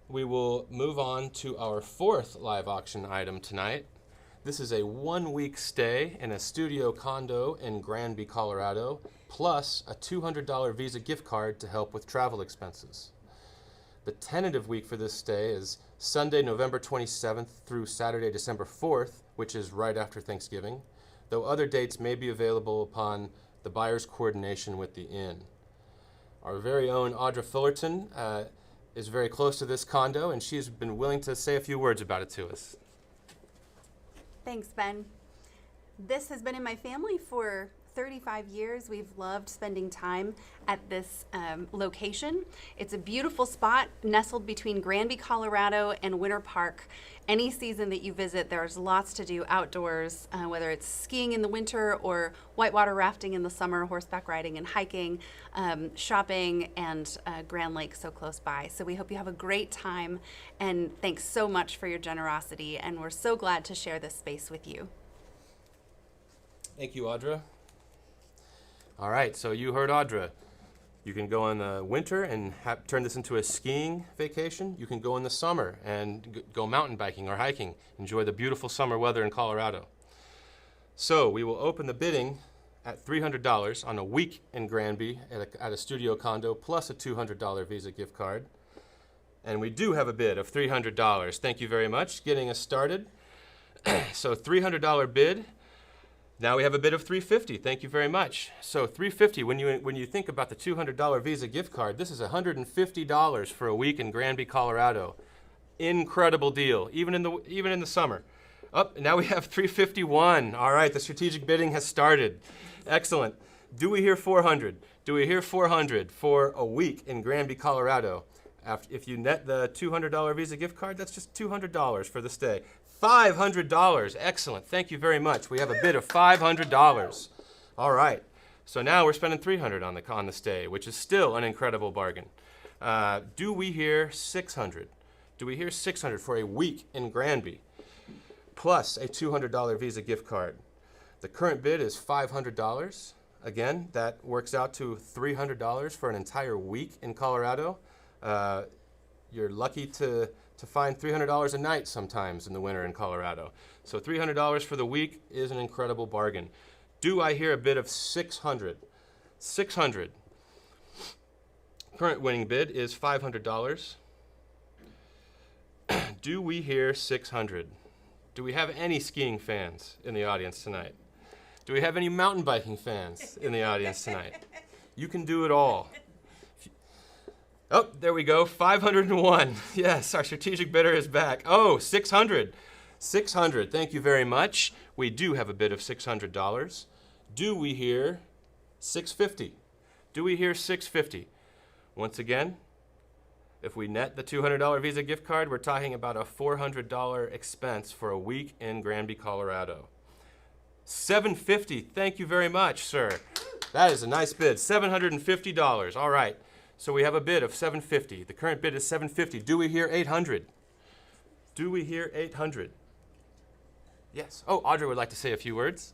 Speaker 5: We will move on to our fourth live auction item tonight. This is a 1-week stay in a studio condo in Granby, Colorado, plus a $200 Visa gift card to help with travel expenses. The tentative week for this stay is Sunday, November 27th through Saturday, December 4th, which is right after Thanksgiving, though other dates may be available upon the buyer's coordination with the inn. Our very own Audra Fullerton is very close to this condo, and she's been willing to say a few words about it to us.
Speaker 17: Thanks, Ben. This has been in my family for 35 years. We've loved spending time at this location. It's a beautiful spot nestled between Granby, Colorado and Winter Park. Any season that you visit, there's lots to do outdoors, whether it's skiing in the winter or whitewater rafting in the summer, horseback riding and hiking, shopping, and Grand Lake so close by. So we hope you have a great time, and thanks so much for your generosity, and we're so glad to share this space with you.
Speaker 5: Thank you, Audra. All right, so you heard Audra. You can go in the winter and turn this into a skiing vacation. You can go in the summer and go mountain biking or hiking. Enjoy the beautiful summer weather in Colorado. So we will open the bidding at $300 on a week in Granby at a studio condo, plus a $200 Visa gift card. And we do have a bid of $300. Thank you very much. Getting us started. So $300 bid. Now we have a bid of $350. Thank you very much. So $350. When you think about the $200 Visa gift card, this is $150 for a week in Granby, Colorado. Incredible deal, even in the summer. Now we have $351. All right, the strategic bidding has started. Excellent. Do we hear $400? Do we hear $400 for a week in Granby, Colorado? If you net the $200 Visa gift card, that's just $200 for the stay. $500. Excellent. Thank you very much. We have a bid of $500. All right. So now we're spending $300 on the stay, which is still an incredible bargain. Do we hear $600? Do we hear $600 for a week in Granby, plus a $200 Visa gift card? The current bid is $500. Again, that works out to $300 for an entire week in Colorado. You're lucky to find $300 a night sometimes in the winter in Colorado. So $300 for the week is an incredible bargain. Do I hear a bid of $600? $600. Current winning bid is $500. Do we hear $600? Do we have any skiing fans in the audience tonight? Do we have any mountain biking fans in the audience tonight? You can do it all. Oh, there we go, 501. Yes, our strategic bidder is back. Oh, 600. 600, thank you very much. We do have a bid of $600. Do we hear 650? Do we hear 650? Once again, if we net the $200 Visa gift card, we're talking about a $400 expense for a week in Granby, Colorado. 750, thank you very much, sir. That is a nice bid, $750. All right. So we have a bid of $750. The current bid is $750. Do we hear $800? Do we hear $800? Yes. Oh, Audra would like to say a few words.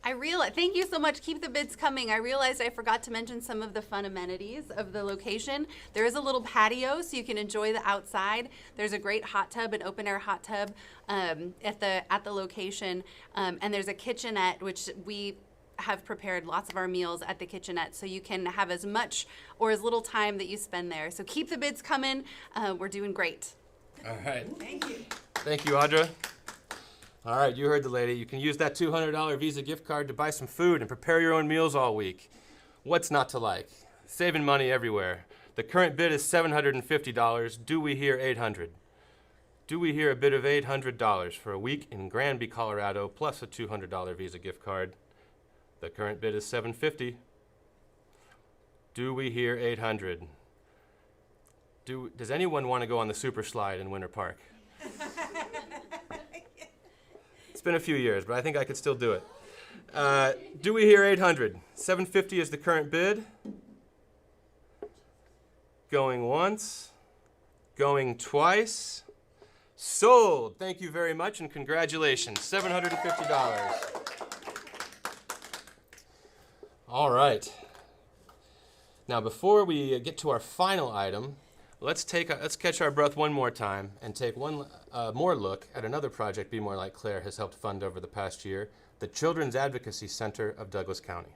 Speaker 17: Thank you so much. Keep the bids coming. I realized I forgot to mention some of the fun amenities of the location. There is a little patio so you can enjoy the outside. There's a great hot tub, an open air hot tub at the location. And there's a kitchenette, which we have prepared lots of our meals at the kitchenette, so you can have as much or as little time that you spend there. So keep the bids coming. We're doing great.
Speaker 5: All right. Thank you. Thank you, Audra. All right, you heard the lady. You can use that $200 Visa gift card to buy some food and prepare your own meals all week. What's not to like? Saving money everywhere. The current bid is $750. Do we hear $800? Do we hear a bid of $800 for a week in Granby, Colorado, plus a $200 Visa gift card? The current bid is $750. Do we hear $800? Does anyone want to go on the super slide in Winter Park? It's been a few years, but I think I could still do it. Do we hear $800? $750 is the current bid. Going once. Going twice. Sold. Thank you very much and congratulations. $750. All right. Now, before we get to our final item, let's catch our breath one more time and take one more look at another project Be More Like Claire has helped fund over the past year, the Children's Advocacy Center of Douglas County.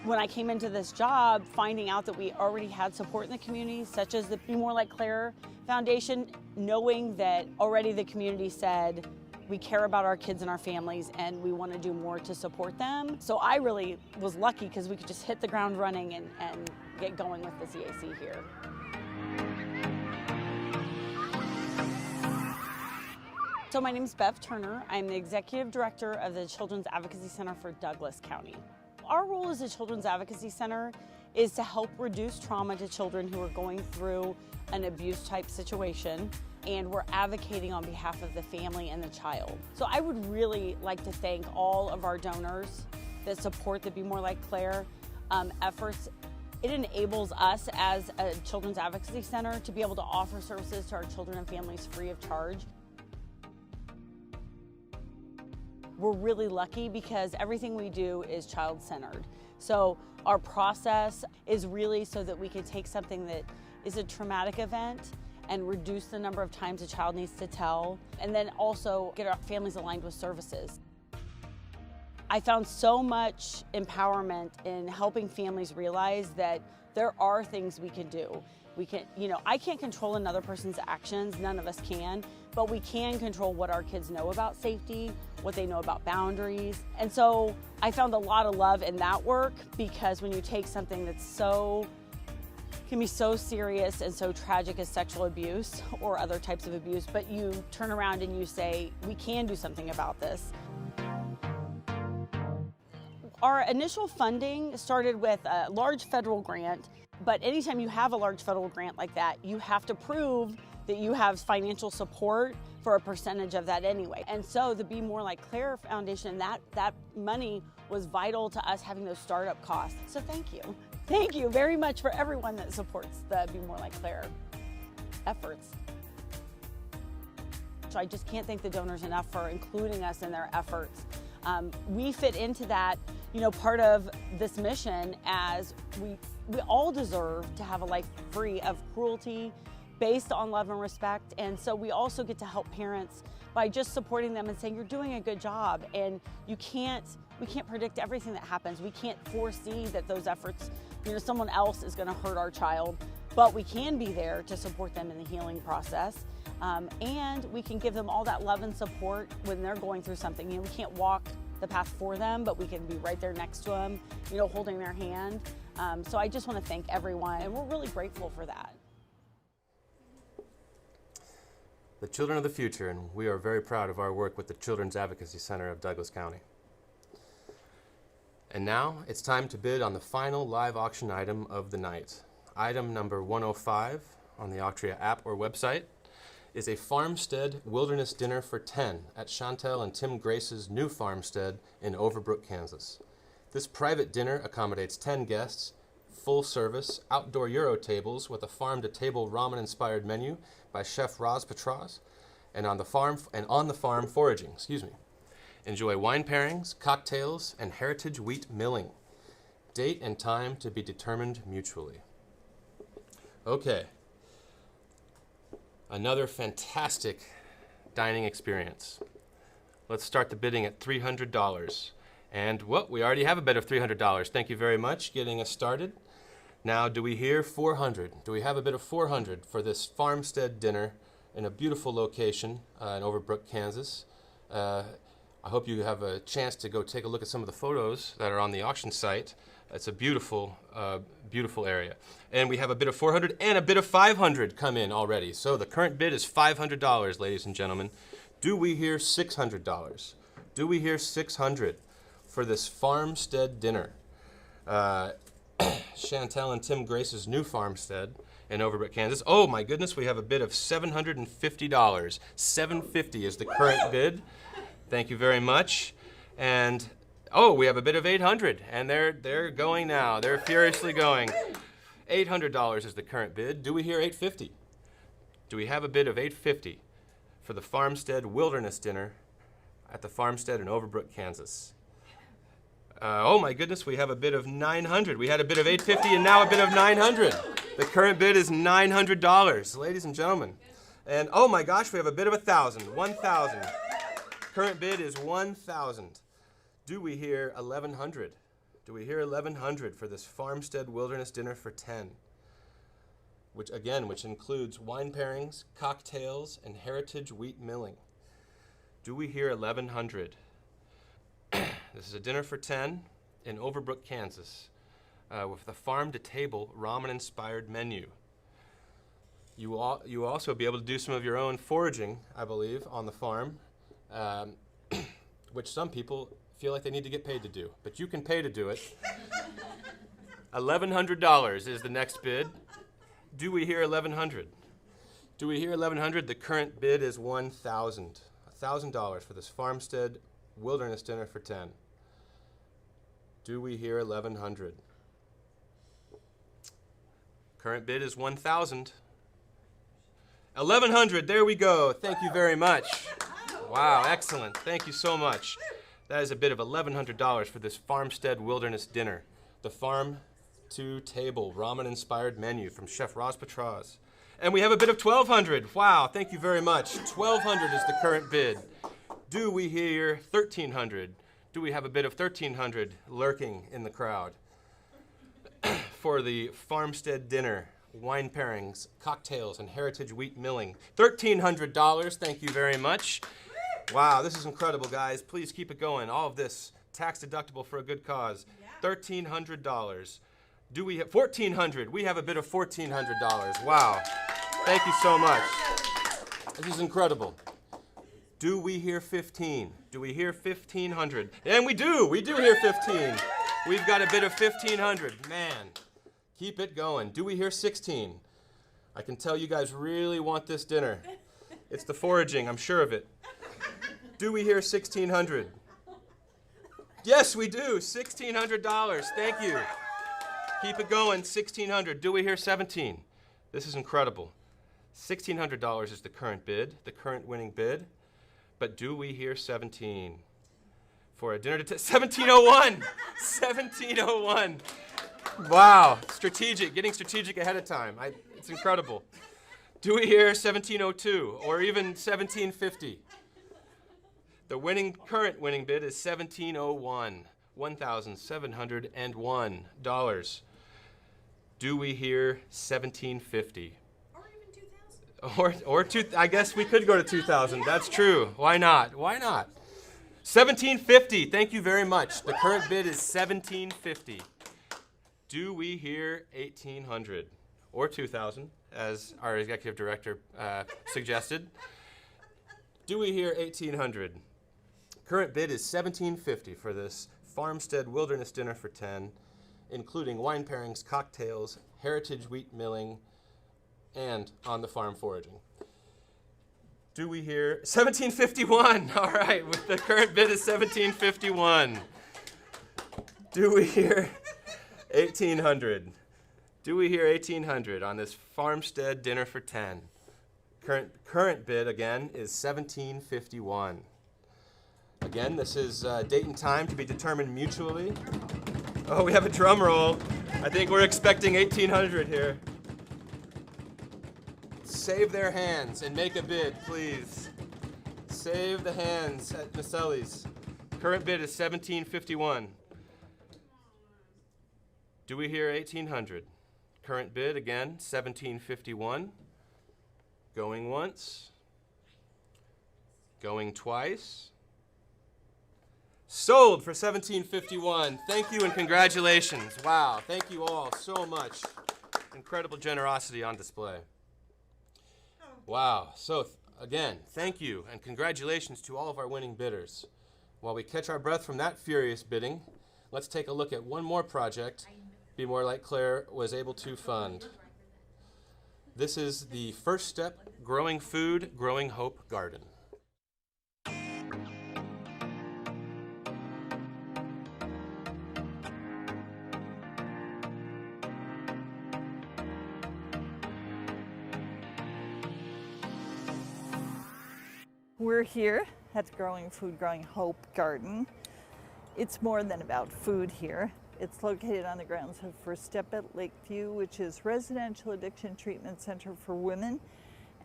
Speaker 18: When I came into this job, finding out that we already had support in the community, such as the Be More Like Claire Foundation, knowing that already the community said, we care about our kids and our families and we want to do more to support them. So I really was lucky because we could just hit the ground running and get going with the CAC here. So my name is Bev Turner. I'm the Executive Director of the Children's Advocacy Center for Douglas County. Our role as a Children's Advocacy Center is to help reduce trauma to children who are going through an abuse-type situation, and we're advocating on behalf of the family and the child. So I would really like to thank all of our donors that support the Be More Like Claire efforts. It enables us as a Children's Advocacy Center to be able to offer services to our children and families free of charge. We're really lucky because everything we do is child-centered. So our process is really so that we can take something that is a traumatic event and reduce the number of times a child needs to tell, and then also get our families aligned with services. I found so much empowerment in helping families realize that there are things we can do. We can, I can't control another person's actions, none of us can, but we can control what our kids know about safety, what they know about boundaries. And so I found a lot of love in that work, because when you take something that's can be so serious and so tragic as sexual abuse or other types of abuse, but you turn around and you say, we can do something about this. Our initial funding started with a large federal grant, but anytime you have a large federal grant like that, you have to prove that you have financial support for a percentage of that anyway. And so the Be More Like Claire Foundation, that money was vital to us having those startup costs. So thank you. Thank you very much for everyone that supports the Be More Like Claire efforts. So I just can't thank the donors enough for including us in their efforts. We fit into that, part of this mission, as we all deserve to have a life free of cruelty, based on love and respect. And so we also get to help parents by just supporting them and saying, you're doing a good job. And we can't predict everything that happens. We can't foresee that those efforts, someone else is going to hurt our child, but we can be there to support them in the healing process. And we can give them all that love and support when they're going through something. We can't walk the path for them, but we can be right there next to them, holding their hand. So I just want to thank everyone, and we're really grateful for that.
Speaker 5: The children of the future, and we are very proud of our work with the Children's Advocacy Center of Douglas County. And now it's time to bid on the final live auction item of the night. Item number 105 on the Octria app or website is a farmstead wilderness dinner for 10 at Chantel and Tim Grace's new farmstead in Overbrook, Kansas. This private dinner accommodates 10 guests, full service, outdoor Euro tables with a farm-to-table ramen-inspired menu by Chef Roz Petras, and on the farm foraging. Enjoy wine pairings, cocktails, and heritage wheat milling. Date and time to be determined mutually. Okay. Another fantastic dining experience. Let's start the bidding at $300. And we already have a bid of $300. Thank you very much getting us started. Now, do we hear 400? Do we have a bid of 400 for this farmstead dinner in a beautiful location in Overbrook, Kansas? I hope you have a chance to go take a look at some of the photos that are on the auction site. It's a beautiful, beautiful area. And we have a bid of 400 and a bid of 500 come in already. So the current bid is $500, ladies and gentlemen. Do we hear $600? Do we hear 600 for this farmstead dinner? Chantel and Tim Grace's new farmstead in Overbrook, Kansas. Oh my goodness, we have a bid of $750. $750 is the current bid. Thank you very much. And we have a bid of $800, and they're going now. They're furiously going. $800 is the current bid. Do we hear $850? Do we have a bid of $850 for the farmstead wilderness dinner at the farmstead in Overbrook, Kansas. Oh my goodness, we have a bid of $900. We had a bid of $850 and now a bid of $900. The current bid is $900, ladies and gentlemen. And oh my gosh, we have a bid of $1,000. Current bid is $1,000. Do we hear $1,100? Do we hear $1,100 for this Farmstead Wilderness Dinner for 10? Which includes wine pairings, cocktails, and heritage wheat milling. Do we hear $1,100? This is a dinner for 10 in Overbrook, Kansas, with the farm-to-table ramen-inspired menu. You will also be able to do some of your own foraging, I believe, on the farm, which some people feel like they need to get paid to do, but you can pay to do it. $1,100 is the next bid. Do we hear $1,100? Do we hear $1,100? The current bid is $1,000. $1,000 for this Farmstead Wilderness Dinner for 10. Do we hear $1,100? Current bid is $1,000. $1,100, there we go. Thank you very much. Wow, excellent. Thank you so much. That is a bid of $1,100 for this Farmstead Wilderness Dinner. The farm-to-table ramen-inspired menu from Chef Roz Patraz. And we have a bid of $1,200. Wow, thank you very much. $1,200 is the current bid. Do we hear $1,300? Do we have a bid of $1,300 lurking in the crowd? For the Farmstead Dinner, wine pairings, cocktails, and heritage wheat milling. $1,300, thank you very much. Wow, this is incredible, guys. Please keep it going. All of this tax deductible for a good cause. $1,300. Do we have $1,400? We have a bid of $1,400. Wow. Thank you so much. This is incredible. Do we hear 15? Do we hear 1,500? And we do. We do hear 15. We've got a bid of 1,500. Man, keep it going. Do we hear 16? I can tell you guys really want this dinner. It's the foraging, I'm sure of it. Do we hear 1,600? Yes, we do. $1,600. Thank you. Keep it going. 1,600. Do we hear 17? This is incredible. $1,600 is the current bid, the current winning bid. But do we hear 17? For a dinner to 1701. 1701. Wow. Strategic. Getting strategic ahead of time. It's incredible. Do we hear 1702 or even 1750? The current winning bid is 1701. $1,701. Do we hear 1750? Or I guess we could go to 2,000. That's true. Why not? Why not? 1750. Thank you very much. The current bid is 1750. Do we hear 1,800 or 2,000, as our executive director suggested? Do we hear 1,800? Current bid is 1,750 for this Farmstead Wilderness Dinner for 10, including wine pairings, cocktails, heritage wheat milling, and on the farm foraging. Do we hear 1,751? All right, the current bid is 1,751. Do we hear 1,800? Do we hear 1,800 on this Farmstead Dinner for 10? Current bid, again, is 1,751. Again, this is date and time to be determined mutually. Oh, we have a drum roll. I think we're expecting 1,800 here. Save their hands and make a bid, please. Save the hands at Maselli's. Current bid is 1,751. Do we hear 1,800? Current bid, again, 1,751. Going once. Going twice. Sold for $1,751. Thank you and congratulations. Wow, thank you all so much. Incredible generosity on display. Wow, so again, thank you and congratulations to all of our winning bidders. While we catch our breath from that furious bidding, let's take a look at one more project Be More Like Claire was able to fund. This is the First Step Growing Food, Growing Hope Garden.
Speaker 19: We're here That's Growing Food, Growing Hope Garden. It's more than about food here. It's located on the grounds of First Step at Lakeview, which is residential addiction treatment center for women,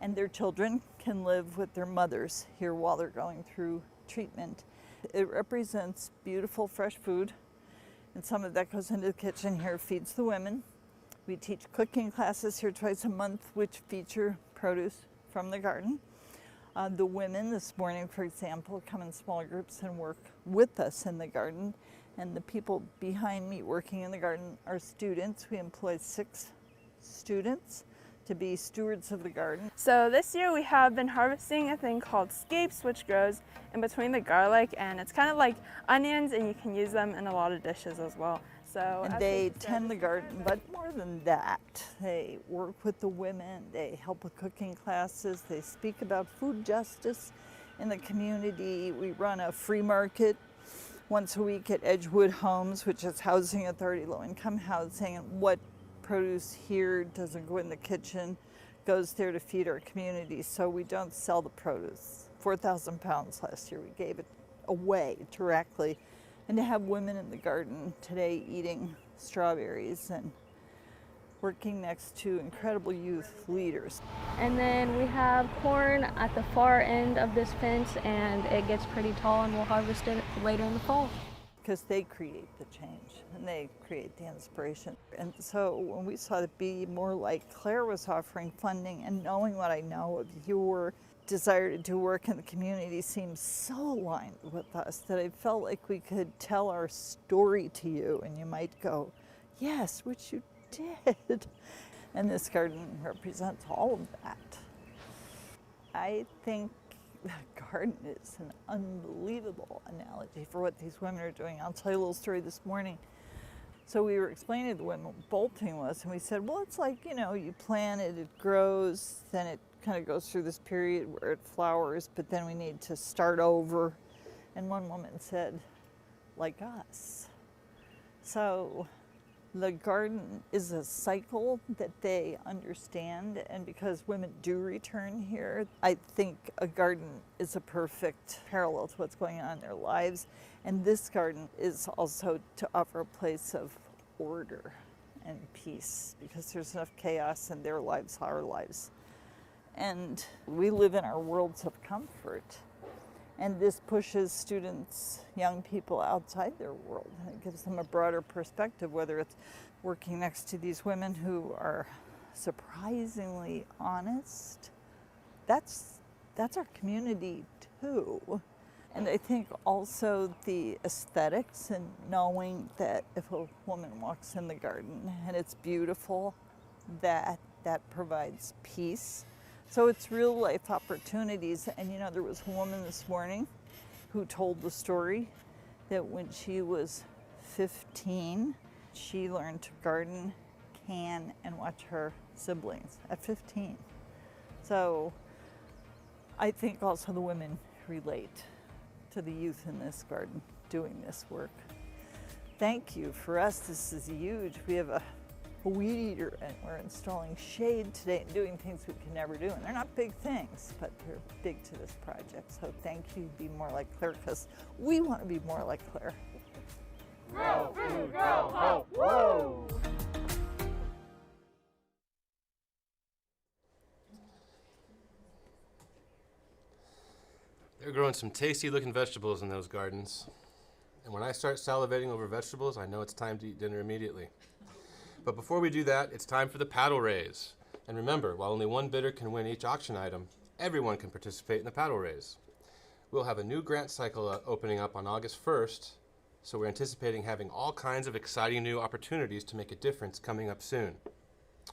Speaker 19: and their children can live with their mothers here while they're going through treatment. It represents beautiful fresh food, and some of that goes into the kitchen here, feeds the women. We teach cooking classes here twice a month, which feature produce from the garden. The women this morning, for example, come in small groups and work with us in the garden. And the people behind me working in the garden are students. We employ 6 students to be stewards of the garden.
Speaker 20: So this year we have been harvesting a thing called scapes, which grows in between the garlic, and it's kind of like onions, and you can use them in a lot of dishes as well. So
Speaker 19: and they tend the garden, but more than that, they work with the women, they help with cooking classes, they speak about food justice in the community. We run a free market once a week at Edgewood Homes, which is housing authority, low-income housing, and what produce here doesn't go in the kitchen, goes there to feed our community, so we don't sell the produce. 4,000 pounds last year, we gave it away directly. And to have women in the garden today eating strawberries and working next to incredible youth leaders.
Speaker 21: And then we have corn at the far end of this fence, and it gets pretty tall, and we'll harvest it later in the fall.
Speaker 19: Because they create the change and they create the inspiration. And so when we saw that Be More Like Claire was offering funding, and knowing what I know of your desire to do work in the community seems so aligned with us that I felt like we could tell our story to you and you might go, yes, which you did. And this garden represents all of that. I think the garden is an unbelievable analogy for what these women are doing. I'll tell you a little story this morning. So we were explaining to the women what bolting was, and we said, well, it's like, you know, you plant it, it grows, then it kind of goes through this period where it flowers, but then we need to start over. And one woman said, like us. So the garden is a cycle that they understand, and because women do return here, I think a garden is a perfect parallel to what's going on in their lives. And this garden is also to offer a place of order and peace, because there's enough chaos in their lives, our lives. And we live in our worlds of comfort. And this pushes students, young people outside their world. And it gives them a broader perspective, whether it's working next to these women who are surprisingly honest. That's our community too. And I think also the aesthetics and knowing that if a woman walks in the garden and it's beautiful, that provides peace. So it's real life opportunities. And you know, there was a woman this morning who told the story that when she was 15, she learned to garden, can, and watch her siblings at 15. So I think also the women relate to the youth in this garden doing this work. Thank you. For us, this is huge. We have a weed eater, and we're installing shade today and doing things we can never do. And they're not big things, but they're big to this project. So thank you, Be More Like Claire, because we want to be more like Claire.
Speaker 1: Grow food, grow hope. Whoa!
Speaker 5: They're growing some tasty looking vegetables in those gardens. And when I start salivating over vegetables, I know it's time to eat dinner immediately. But before we do that, it's time for the paddle raise. And remember, while only one bidder can win each auction item, everyone can participate in the paddle raise. We'll have a new grant cycle opening up on August 1st, so we're anticipating having all kinds of exciting new opportunities to make a difference coming up soon.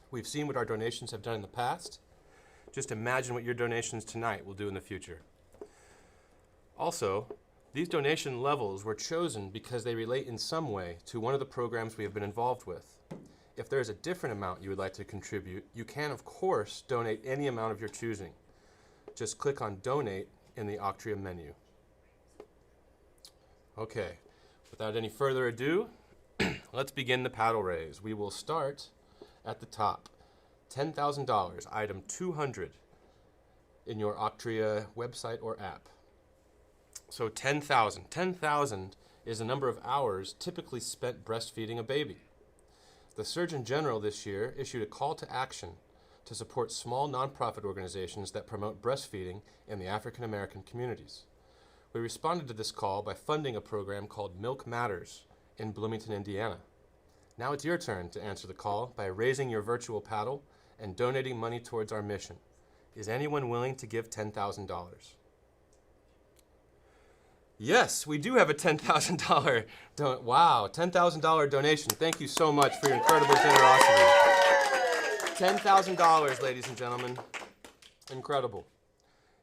Speaker 5: We've seen what our donations have done in the past. Just imagine what your donations tonight will do in the future. Also, these donation levels were chosen because they relate in some way to one of the programs we have been involved with. If there is a different amount you would like to contribute, you can, of course, donate any amount of your choosing. Just click on Donate in the Octria menu. Okay, without any further ado, let's begin the paddle raise. We will start at the top. $10,000, item 200 in your Octria website or app. So 10,000. 10,000 is the number of hours typically spent breastfeeding a baby. The Surgeon General this year issued a call to action to support small nonprofit organizations that promote breastfeeding in the African American communities. We responded to this call by funding a program called Milk Matters in Bloomington, Indiana. Now it's your turn to answer the call by raising your virtual paddle and donating money towards our mission. Is anyone willing to give $10,000? Yes, we do have a $10,000 wow, $10,000 donation. Thank you so much for your incredible generosity. $10,000, ladies and gentlemen. Incredible.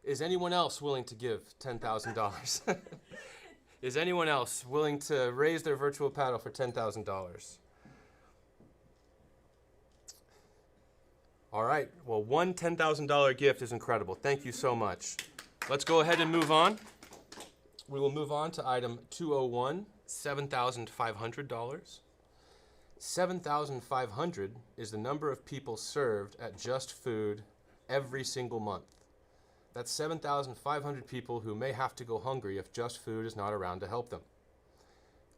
Speaker 5: Is anyone else willing to give $10,000? Is anyone else willing to raise their virtual paddle for $10,000? All right, well, one $10,000 gift is incredible. Thank you so much. Let's go ahead and move on. We will move on to item 201, $7,500. $7,500 is the number of people served at Just Food every single month. That's 7,500 people who may have to go hungry if Just Food is not around to help them.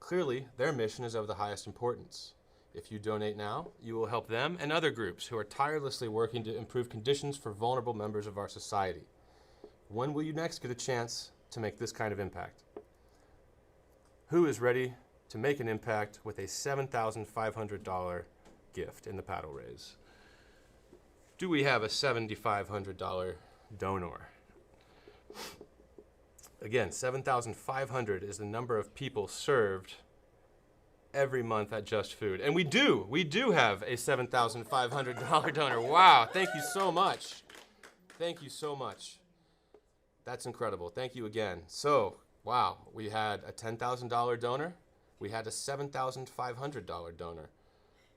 Speaker 5: Clearly, their mission is of the highest importance. If you donate now, you will help them and other groups who are tirelessly working to improve conditions for vulnerable members of our society. When will you next get a chance to make this kind of impact? Who is ready to make an impact with a $7,500 gift in the paddle raise? Do we have a $7,500 donor? Again, 7,500 is the number of people served every month at Just Food. And we do have a $7,500 donor. Wow, thank you so much. Thank you so much. That's incredible. Thank you again. So, wow, we had a $10,000 donor. We had a $7,500 donor.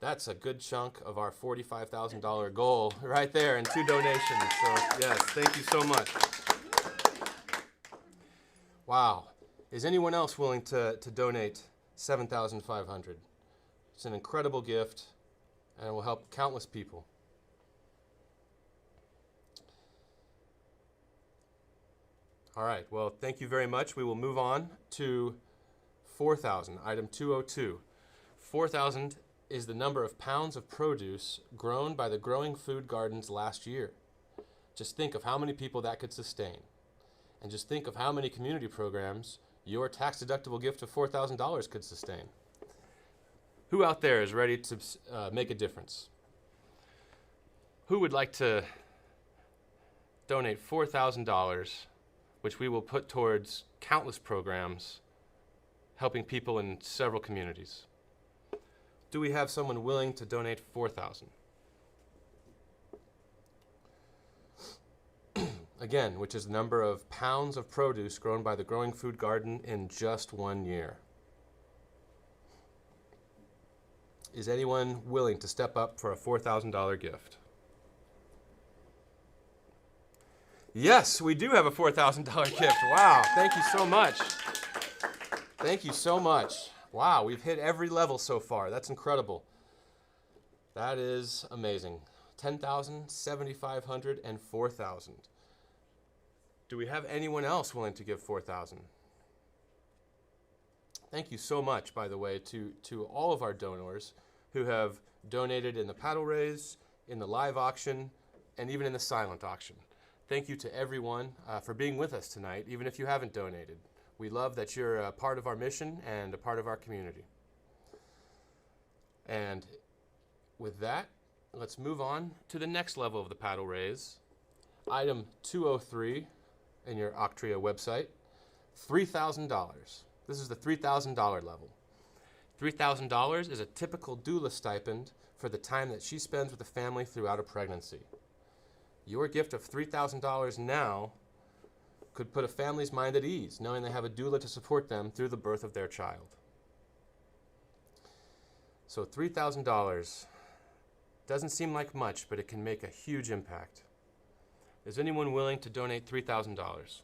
Speaker 5: That's a good chunk of our $45,000 goal right there in 2 donations. So, yes, thank you so much. Wow. Is anyone else willing to donate $7,500? It's an incredible gift, and it will help countless people. All right, well, thank you very much. We will move on to 4,000, item 202. 4,000 is the number of pounds of produce grown by the Growing Food Gardens last year. Just think of how many people that could sustain. And just think of how many community programs your tax-deductible gift of $4,000 could sustain. Who out there is ready to make a difference? Who would like to donate $4,000, which we will put towards countless programs helping people in several communities? Do we have someone willing to donate $4,000? Again, which is the number of pounds of produce grown by the Growing Food Garden in just 1 year. Is anyone willing to step up for a $4,000 gift? Yes, we do have a $4,000 gift. Wow, thank you so much. Thank you so much. Wow, we've hit every level so far. That's incredible. That is amazing. 10,000, 7,500, and 4,000. Do we have anyone else willing to give 4,000? Thank you so much, by the way, to all of our donors who have donated in the paddle raise, in the live auction, and even in the silent auction. Thank you to everyone for being with us tonight, even if you haven't donated. We love that you're a part of our mission and a part of our community. And with that, let's move on to the next level of the paddle raise. Item 203 in your Octria website, $3,000. This is the $3,000 level. $3,000 is a typical doula stipend for the time that she spends with the family throughout a pregnancy. Your gift of $3,000 now could put a family's mind at ease, knowing they have a doula to support them through the birth of their child. So $3,000 doesn't seem like much, but it can make a huge impact. Is anyone willing to donate $3,000?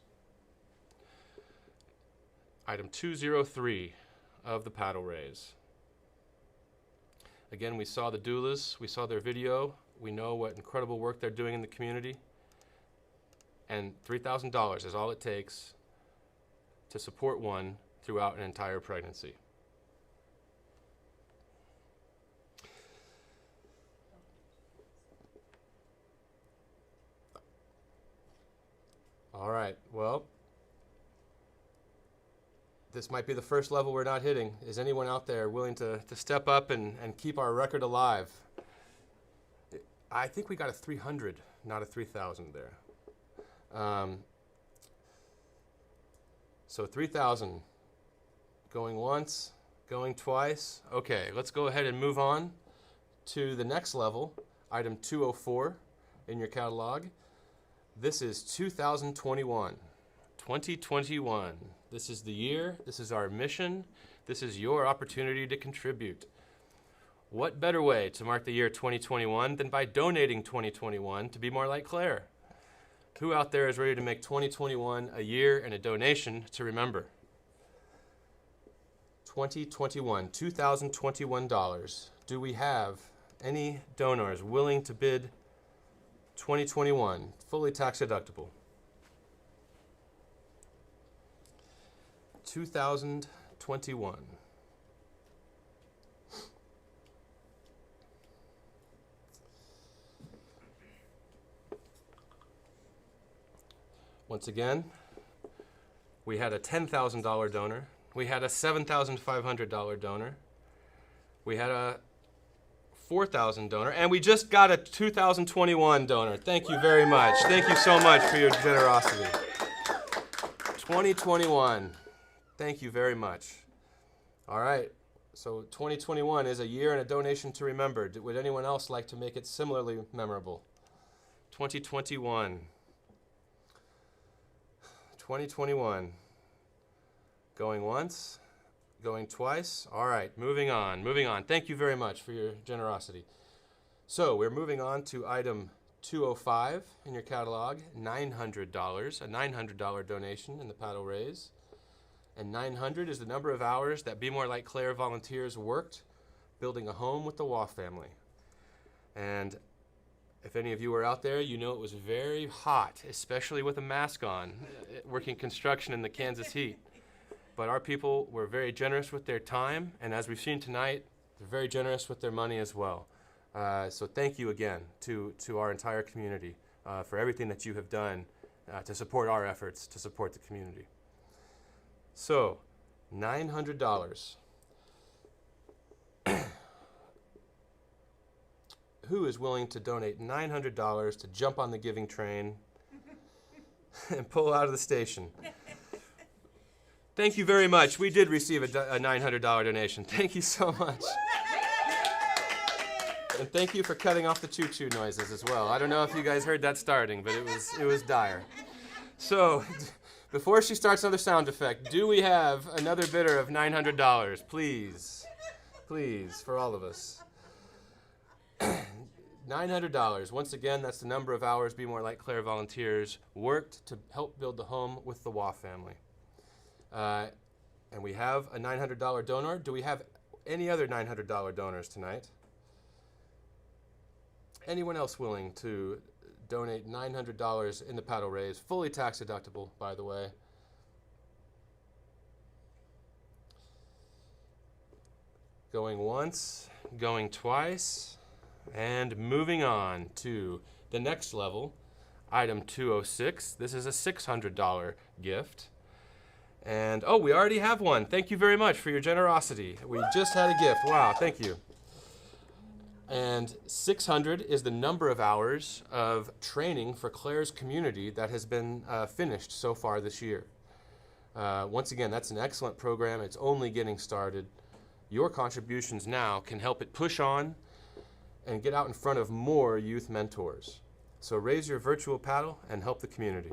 Speaker 5: Item 203 of the paddle raise. Again, we saw the doulas, we saw their video, we know what incredible work they're doing in the community, and $3,000 is all it takes to support one throughout an entire pregnancy. All right, well, this might be the first level we're not hitting. Is anyone out there willing to step up and keep our record alive? I think we got a 300, not a 3,000 there. So 3,000, going once, going twice. Okay, let's go ahead and move on to the next level, item 204 in your catalog. This is 2021. 2021. This is the year, this is our mission, this is your opportunity to contribute. What better way to mark the year 2021 than by donating 2021 to Be More Like Claire? Who out there is ready to make 2021 a year and a donation to remember? 2021, $2,021. Do we have any donors willing to bid 2021, fully tax deductible? 2021. Once again, we had a $10,000 donor. We had a $7,500 donor. We had a $4,000 donor, and we just got a 2021 donor. Thank you very much. Thank you so much for your generosity. 2021. Thank you very much. All right, so 2021 is a year and a donation to remember. Would anyone else like to make it similarly memorable? 2021. 2021. Going once, going twice. All right, moving on. Thank you very much for your generosity. So we're moving on to item 205 in your catalog, $900, a $900 donation in the paddle raise. And 900 is the number of hours that Be More Like Claire volunteers worked building a home with the Waugh family. And if any of you were out there, you know it was very hot, especially with a mask on, working construction in the Kansas heat. But our people were very generous with their time, and as we've seen tonight, they're very generous with their money as well. So thank you again to our entire community for everything that you have done to support our efforts to support the community. So, $900. Who is willing to donate $900 to jump on the giving train and pull out of the station? Thank you very much. We did receive a $900 donation. Thank you so much. And thank you for cutting off the choo-choo noises as well. I don't know if you guys heard that starting, but it was dire. So, before she starts another sound effect, do we have another bidder of $900? Please. Please, for all of us. $900. Once again, that's the number of hours Be More Like Claire volunteers worked to help build the home with the Waugh family. And we have a $900 donor. Do we have any other $900 donors tonight? Anyone else willing to donate $900 in the paddle raise, fully tax deductible, by the way? Going once, going twice, and moving on to the next level, item 206. This is a $600 gift. And, oh, we already have one. Thank you very much for your generosity. We just had a gift. Wow, thank you. And 600 is the number of hours of training for Claire's community that has been finished so far this year. Once again, that's an excellent program. It's only getting started. Your contributions now can help it push on and get out in front of more youth mentors. So raise your virtual paddle and help the community.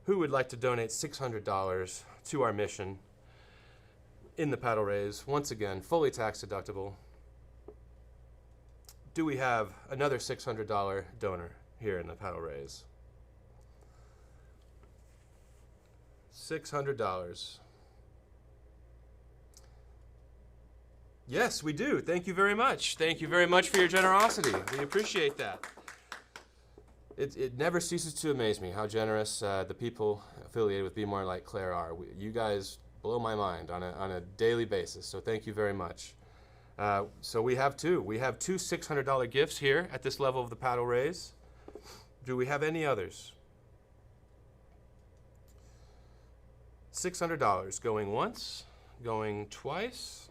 Speaker 5: Who would like to donate $600 to our mission in the paddle raise? Once again, fully tax deductible. Do we have another $600 donor here in the paddle raise? $600. Yes, we do. Thank you very much. Thank you very much for your generosity. We appreciate that. It never ceases to amaze me how generous the people affiliated with Be More Like Claire are. You guys blow my mind on a daily basis, so thank you very much. So we have two. We have two $600 gifts here at this level of the paddle raise. Do we have any others? $600 going once, going twice,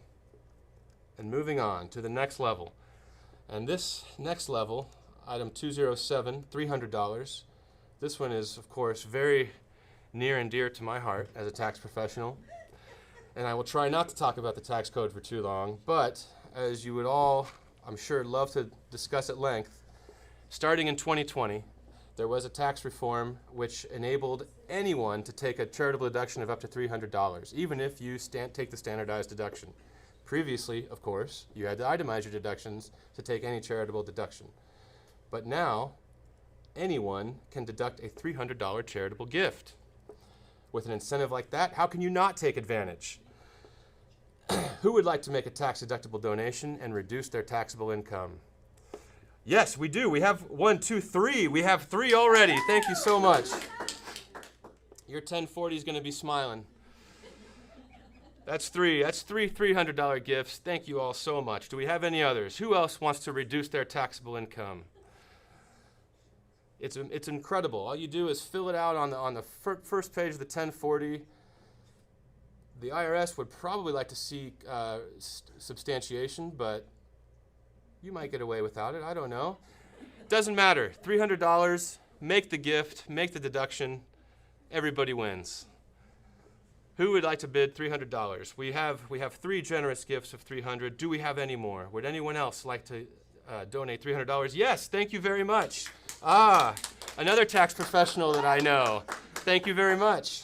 Speaker 5: and moving on to the next level. And this next level, item 207, $300. This one is, of course, very near and dear to my heart as a tax professional. And I will try not to talk about the tax code for too long, but as you would all, I'm sure, love to discuss at length, starting in 2020, there was a tax reform which enabled anyone to take a charitable deduction of up to $300, even if you take the standardized deduction. Previously, of course, you had to itemize your deductions to take any charitable deduction. But now, anyone can deduct a $300 charitable gift. With an incentive like that, how can you not take advantage? Who would like to make a tax-deductible donation and reduce their taxable income? Yes, we do. We have 1, 2, 3. We have 3 already. Thank you so much. Your 1040 is going to be smiling. That's 3. That's 3 $300 gifts. Thank you all so much. Do we have any others? Who else wants to reduce their taxable income? It's incredible. All you do is fill it out on the first page of the 1040. The IRS would probably like to see substantiation, but you might get away without it. I don't know. Doesn't matter. $300, make the gift, make the deduction. Everybody wins. Who would like to bid $300? We have 3 generous gifts of $300. Do we have any more? Would anyone else like to donate $300? Yes, thank you very much. Another tax professional that I know. Thank you very much.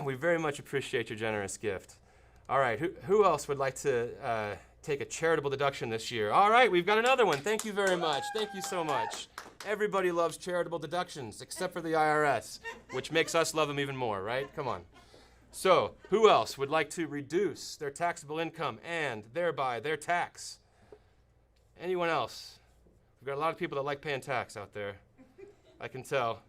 Speaker 5: We very much appreciate your generous gift. All right, who else would like to take a charitable deduction this year? All right, we've got another one. Thank you very much. Thank you so much. Everybody loves charitable deductions, except for the IRS, which makes us love them even more, right? Come on. So, who else would like to reduce their taxable income and thereby their tax? Anyone else? We've got a lot of people that like paying tax out there. I can tell.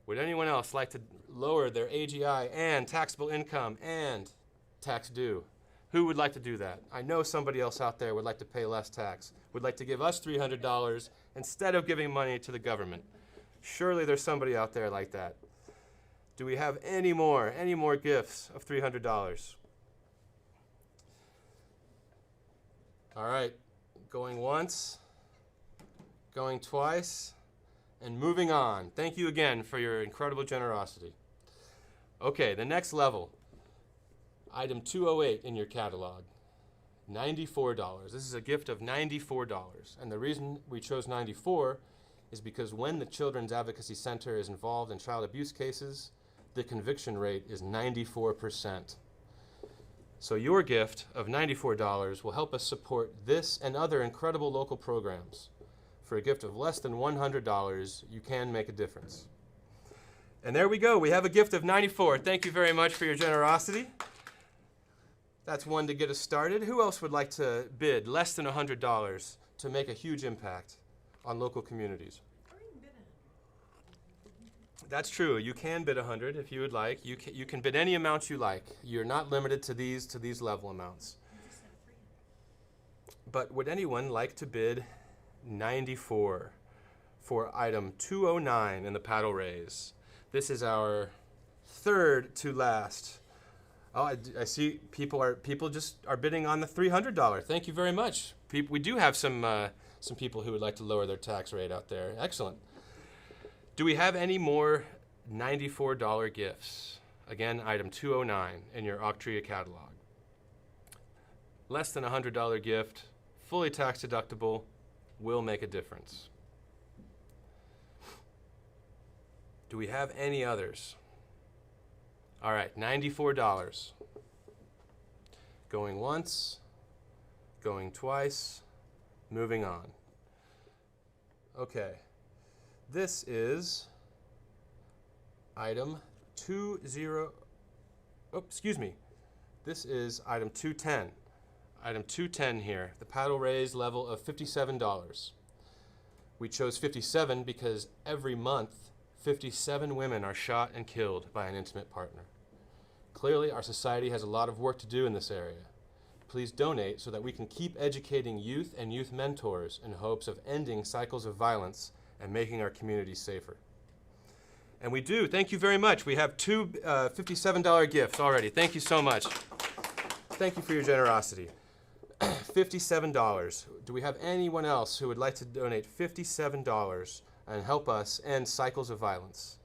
Speaker 5: Would anyone else like to lower their AGI and taxable income and tax due? Who would like to do that? I know somebody else out there would like to pay less tax, would like to give us $300 instead of giving money to the government. Surely there's somebody out there like that. Do we have any more gifts of $300? All right, going once, going twice, and moving on. Thank you again for your incredible generosity. Okay, the next level, item 208 in your catalog, $94. This is a gift of $94. And the reason we chose 94 is because when the Children's Advocacy Center is involved in child abuse cases, the conviction rate is 94%. So your gift of $94 will help us support this and other incredible local programs. For a gift of less than $100, you can make a difference. And there we go. We have a gift of $94. Thank you very much for your generosity. That's one to get us started. Who else would like to bid less than $100 to make a huge impact on local communities? That's true. You can bid 100 if you would like. You can bid any amount you like. You're not limited to these level amounts. But would anyone like to bid 94 for item 209 in the paddle raise? This is our third to last. Oh, I see people just are bidding on the $300. Thank you very much. We do have some people who would like to lower their tax rate out there. Excellent. Do we have any more $94 gifts? Again, item 209 in your Octria catalog. Less than $100 gift, fully tax deductible, will make a difference. Do we have any others? All right, $94. Going once, going twice, moving on. Okay. This is item This is item 210. Item 210 here, the paddle raise level of $57. We chose 57 because every month 57 women are shot and killed by an intimate partner. Clearly, our society has a lot of work to do in this area. Please donate so that we can keep educating youth and youth mentors in hopes of ending cycles of violence and making our communities safer. And we do. Thank you very much. We have two $57 gifts already. Thank you so much. Thank you for your generosity. $57. Do we have anyone else who would like to donate $57 and help us end cycles of violence?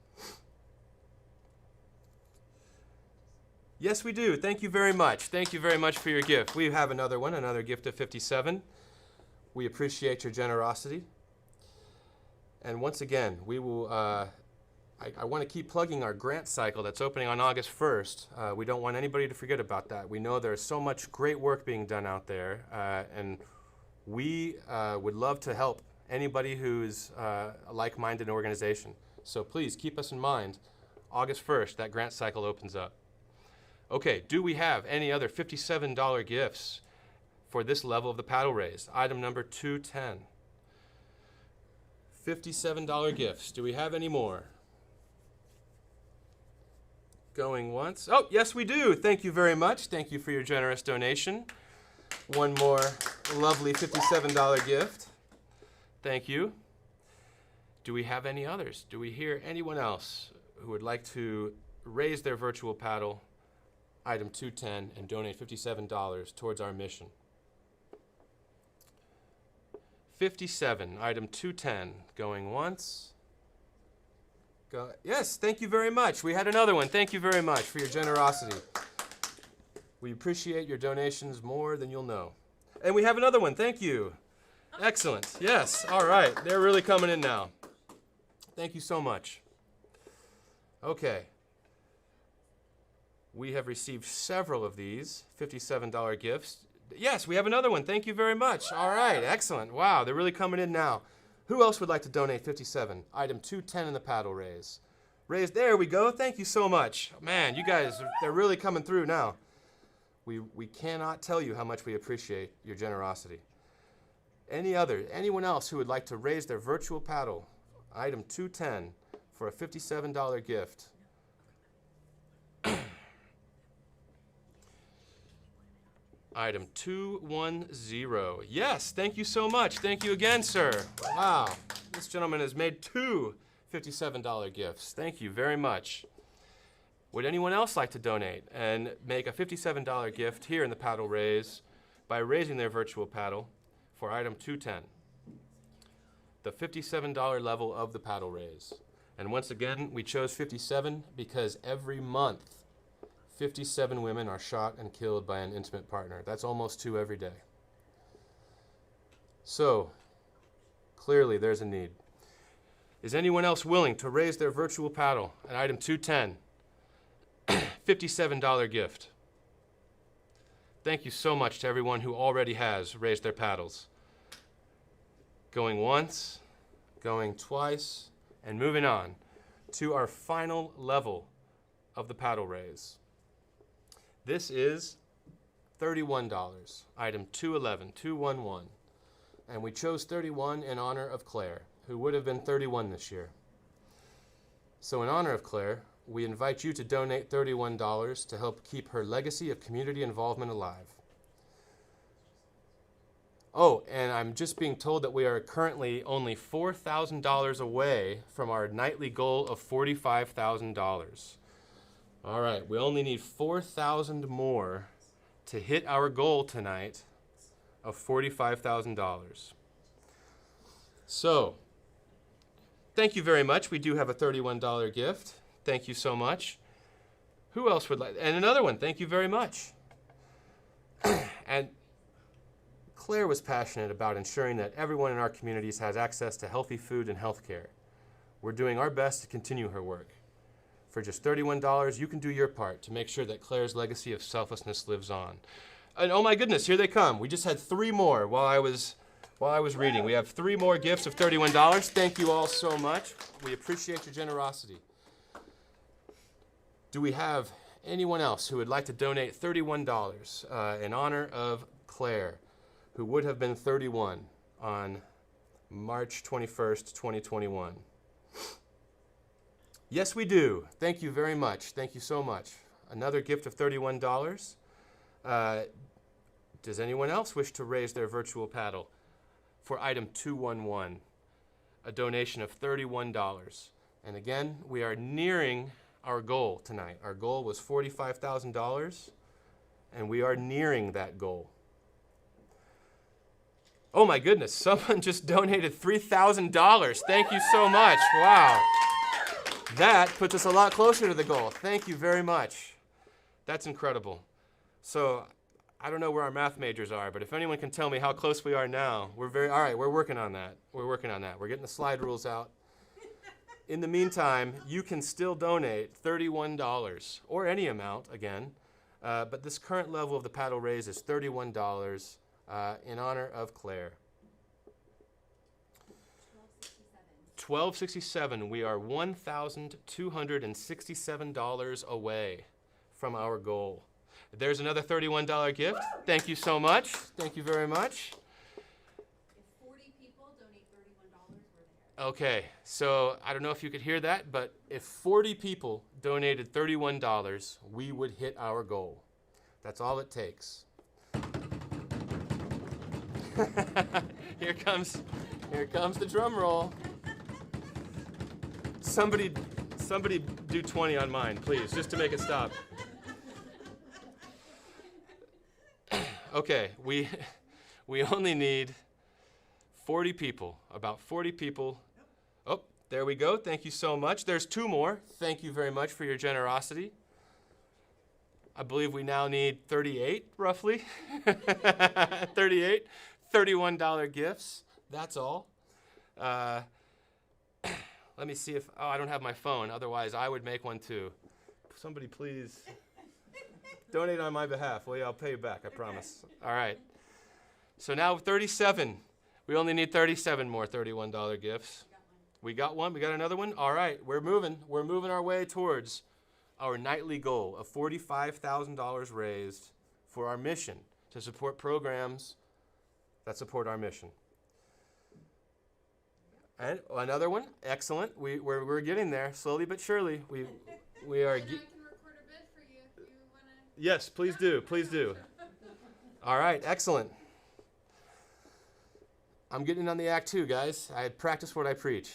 Speaker 5: Yes, we do. Thank you very much. Thank you very much for your gift. We have another one, another gift of $57. We appreciate your generosity. And once again, we will, I want to keep plugging our grant cycle that's opening on August 1st. We don't want anybody to forget about that. We know there's so much great work being done out there, and we would love to help anybody who's a like-minded organization. So please keep us in mind. August 1st, that grant cycle opens up. Okay, do we have any other $57 gifts for this level of the paddle raise? Item number 210. $57 gifts. Do we have any more? Going once. Oh, yes, we do. Thank you very much. Thank you for your generous donation. One more lovely $57 gift. Thank you. Do we have any others? Do we hear anyone else who would like to raise their virtual paddle, item 210, and donate $57 towards our mission? 57, item 210, going once. Yes, thank you very much. We had another one. Thank you very much for your generosity. We appreciate your donations more than you'll know. And we have another one. Thank you. Excellent. Yes, all right. They're really coming in now. Thank you so much. Okay. We have received several of these $57 gifts. Yes, we have another one. Thank you very much. All right, excellent. Wow, they're really coming in now. Who else would like to donate 57? Item 210 in the paddle raise. Raise, there we go. Thank you so much. Man, you guys, they're really coming through now. We cannot tell you how much we appreciate your generosity. Anyone else who would like to raise their virtual paddle, item 210, for a $57 gift? Item 210. Yes, thank you so much. Thank you again, sir. Wow, this gentleman has made two $57 gifts. Thank you very much. Would anyone else like to donate and make a $57 gift here in the paddle raise by raising their virtual paddle for item 210? The $57 level of the paddle raise. And once again, we chose 57 because every month 57 women are shot and killed by an intimate partner. That's almost 2 every day. So, clearly there's a need. Is anyone else willing to raise their virtual paddle at item 210? $57 gift. Thank you so much to everyone who already has raised their paddles. Going once, going twice, and moving on to our final level of the paddle raise. This is $31, item 211, 211. And we chose 31 in honor of Claire, who would have been 31 this year. So in honor of Claire, we invite you to donate $31 to help keep her legacy of community involvement alive. Oh, and I'm just being told that we are currently only $4,000 away from our nightly goal of $45,000. All right, we only need 4,000 more to hit our goal tonight of $45,000. So, thank you very much. We do have a $31 gift. Thank you so much. Who else would like? And another one. Thank you very much. And Claire was passionate about ensuring that everyone in our communities has access to healthy food and health care. We're doing our best to continue her work. For just $31, you can do your part to make sure that Claire's legacy of selflessness lives on. And oh my goodness, here they come. We just had 3 more while I was reading. We have 3 more gifts of $31. Thank you all so much. We appreciate your generosity. Do we have anyone else who would like to donate $31 in honor of Claire, who would have been 31 on March 21st, 2021? Yes, we do. Thank you very much. Thank you so much. Another gift of $31. Does anyone else wish to raise their virtual paddle for item 211? A donation of $31. And again, we are nearing our goal tonight. Our goal was $45,000, and we are nearing that goal. Oh my goodness, someone just donated $3,000. Thank you so much. Wow. That puts us a lot closer to the goal. Thank you very much. That's incredible. So I don't know where our math majors are, but if anyone can tell me how close we are now, all right, we're working on that. We're working on that. We're getting the slide rules out. In the meantime, you can still donate $31 or any amount again, but this current level of the paddle raise is $31 in honor of Claire. $12.67. We are $1,267 away from our goal. There's another $31 gift. Thank you so much. Thank you very much.
Speaker 6: If 40 people donate $31, we're there.
Speaker 5: Okay, so I don't know if you could hear that, but if 40 people donated $31, we would hit our goal. That's all it takes. Here comes the drum roll. Somebody do 20 on mine, please, just to make it stop. Okay, we only need 40 people, about 40 people. Oh, there we go. Thank you so much. There's 2 more. Thank you very much for your generosity. I believe we now need 38, roughly. 38, $31 gifts. That's all. Let me see if, I don't have my phone. Otherwise, I would make one too. Somebody please donate on my behalf. Well, yeah, I'll pay you back, I promise. All right. So now 37. We only need 37 more $31 gifts. We got one. We got another one. All right. We're moving. We're moving our way towards our nightly goal of $45,000 raised for our mission to support programs that support our mission. And another one. Excellent. We're getting there slowly but surely. We are. Yes, please do. Please do. All right. Excellent. I'm getting on the act too, guys. I practice what I preach.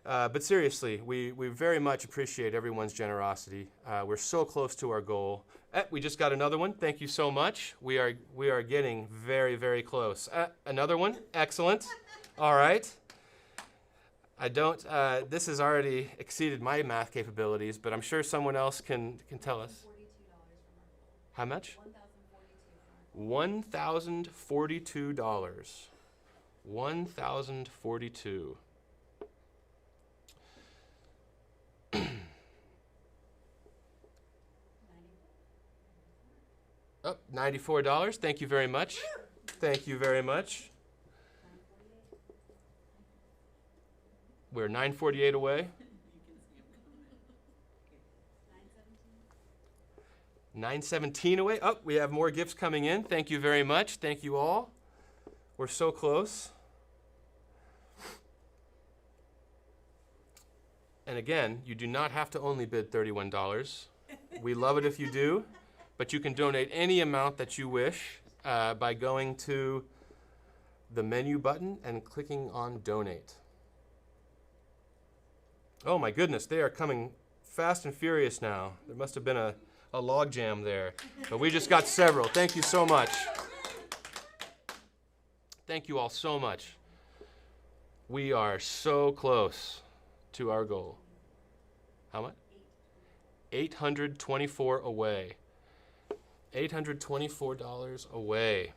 Speaker 5: But seriously, we very much appreciate everyone's generosity. We're so close to our goal. We just got another one. Thank you so much. We are getting very, very close. Another one. Excellent. All right. This has already exceeded my math capabilities, but I'm sure someone else can tell us. How much? $1,042. $1,042. Oh, $94. Thank you very much. Thank you very much. We're $948 away. $917 away. Oh, we have more gifts coming in. Thank you very much. Thank you all. We're so close. And again, you do not have to only bid $31. We love it if you do, but you can donate any amount that you wish by going to the menu button and clicking on Donate. Oh my goodness, they are coming fast and furious now. There must have been a log jam there, but we just got several. Thank you so much. Thank you all so much. We are so close to our goal. How much? 824 away. $824 away.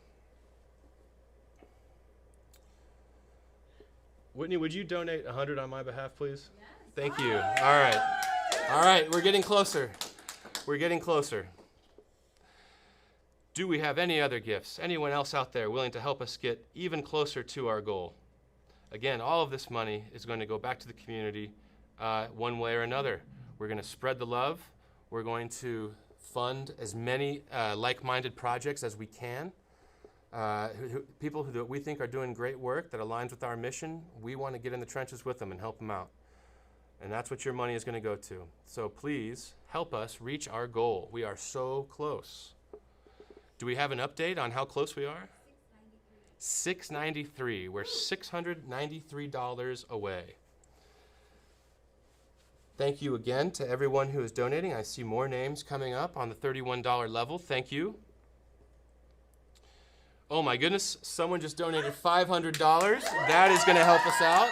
Speaker 5: Whitney, would you donate 100 on my behalf, please? Yes. Thank you. All right. All right, we're getting closer. We're getting closer. Do we have any other gifts? Anyone else out there willing to help us get even closer to our goal? Again, all of this money is going to go back to the community one way or another. We're going to spread the love. We're going to fund as many like-minded projects as we can. People who we think are doing great work that aligns with our mission, we want to get in the trenches with them and help them out. And that's what your money is going to go to. So please help us reach our goal. We are so close. Do we have an update on how close we are? $693. We're $693 away. Thank you again to everyone who is donating. I see more names coming up on the $31 level. Thank you. Oh my goodness, someone just donated $500. That is going to help us out.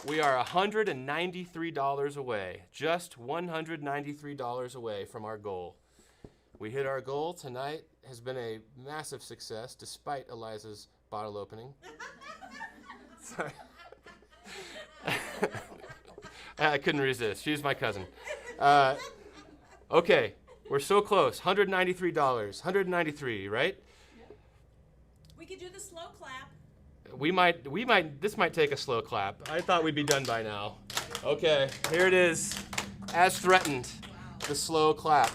Speaker 5: We are $193 away, just $193 away from our goal. We hit our goal. Tonight has been a massive success despite Eliza's bottle opening. Sorry. I couldn't resist. She's my cousin. Okay, we're so close. $193. $193, right?
Speaker 4: We could do the slow clap.
Speaker 5: This might take a slow clap. I thought we'd be done by now. Okay, here it is. As threatened, the slow clap.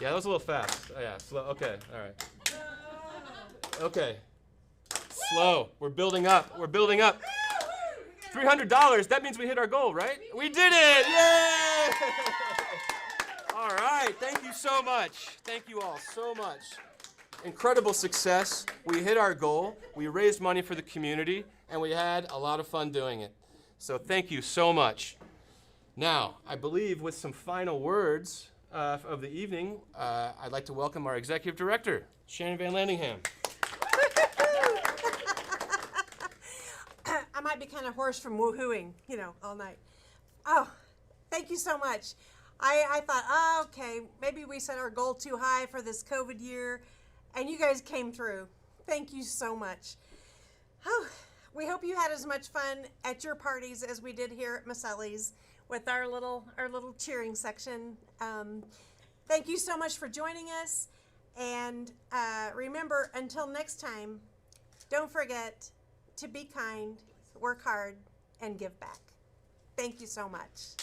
Speaker 5: Yeah, that was a little fast. Oh, yeah, slow. Okay, all right. Okay. Slow. We're building up. We're building up. $300. That means we hit our goal, right? We did it! Yay! All right. Thank you so much. Thank you all so much. Incredible success. We hit our goal. We raised money for the community, and we had a lot of fun doing it. So thank you so much. Now, I believe with some final words of the evening, I'd like to welcome our Executive Director, Shannon Van Landingham.
Speaker 4: I might be kind of hoarse from woohooing, all night. Oh, thank you so much. I thought, okay, maybe we set our goal too high for this COVID year, and you guys came through. Thank you so much. Oh, we hope you had as much fun at your parties as we did here at Maselli's with our little cheering section. Thank you so much for joining us, and remember, until next time, don't forget to be kind, work hard, and give back. Thank you so much.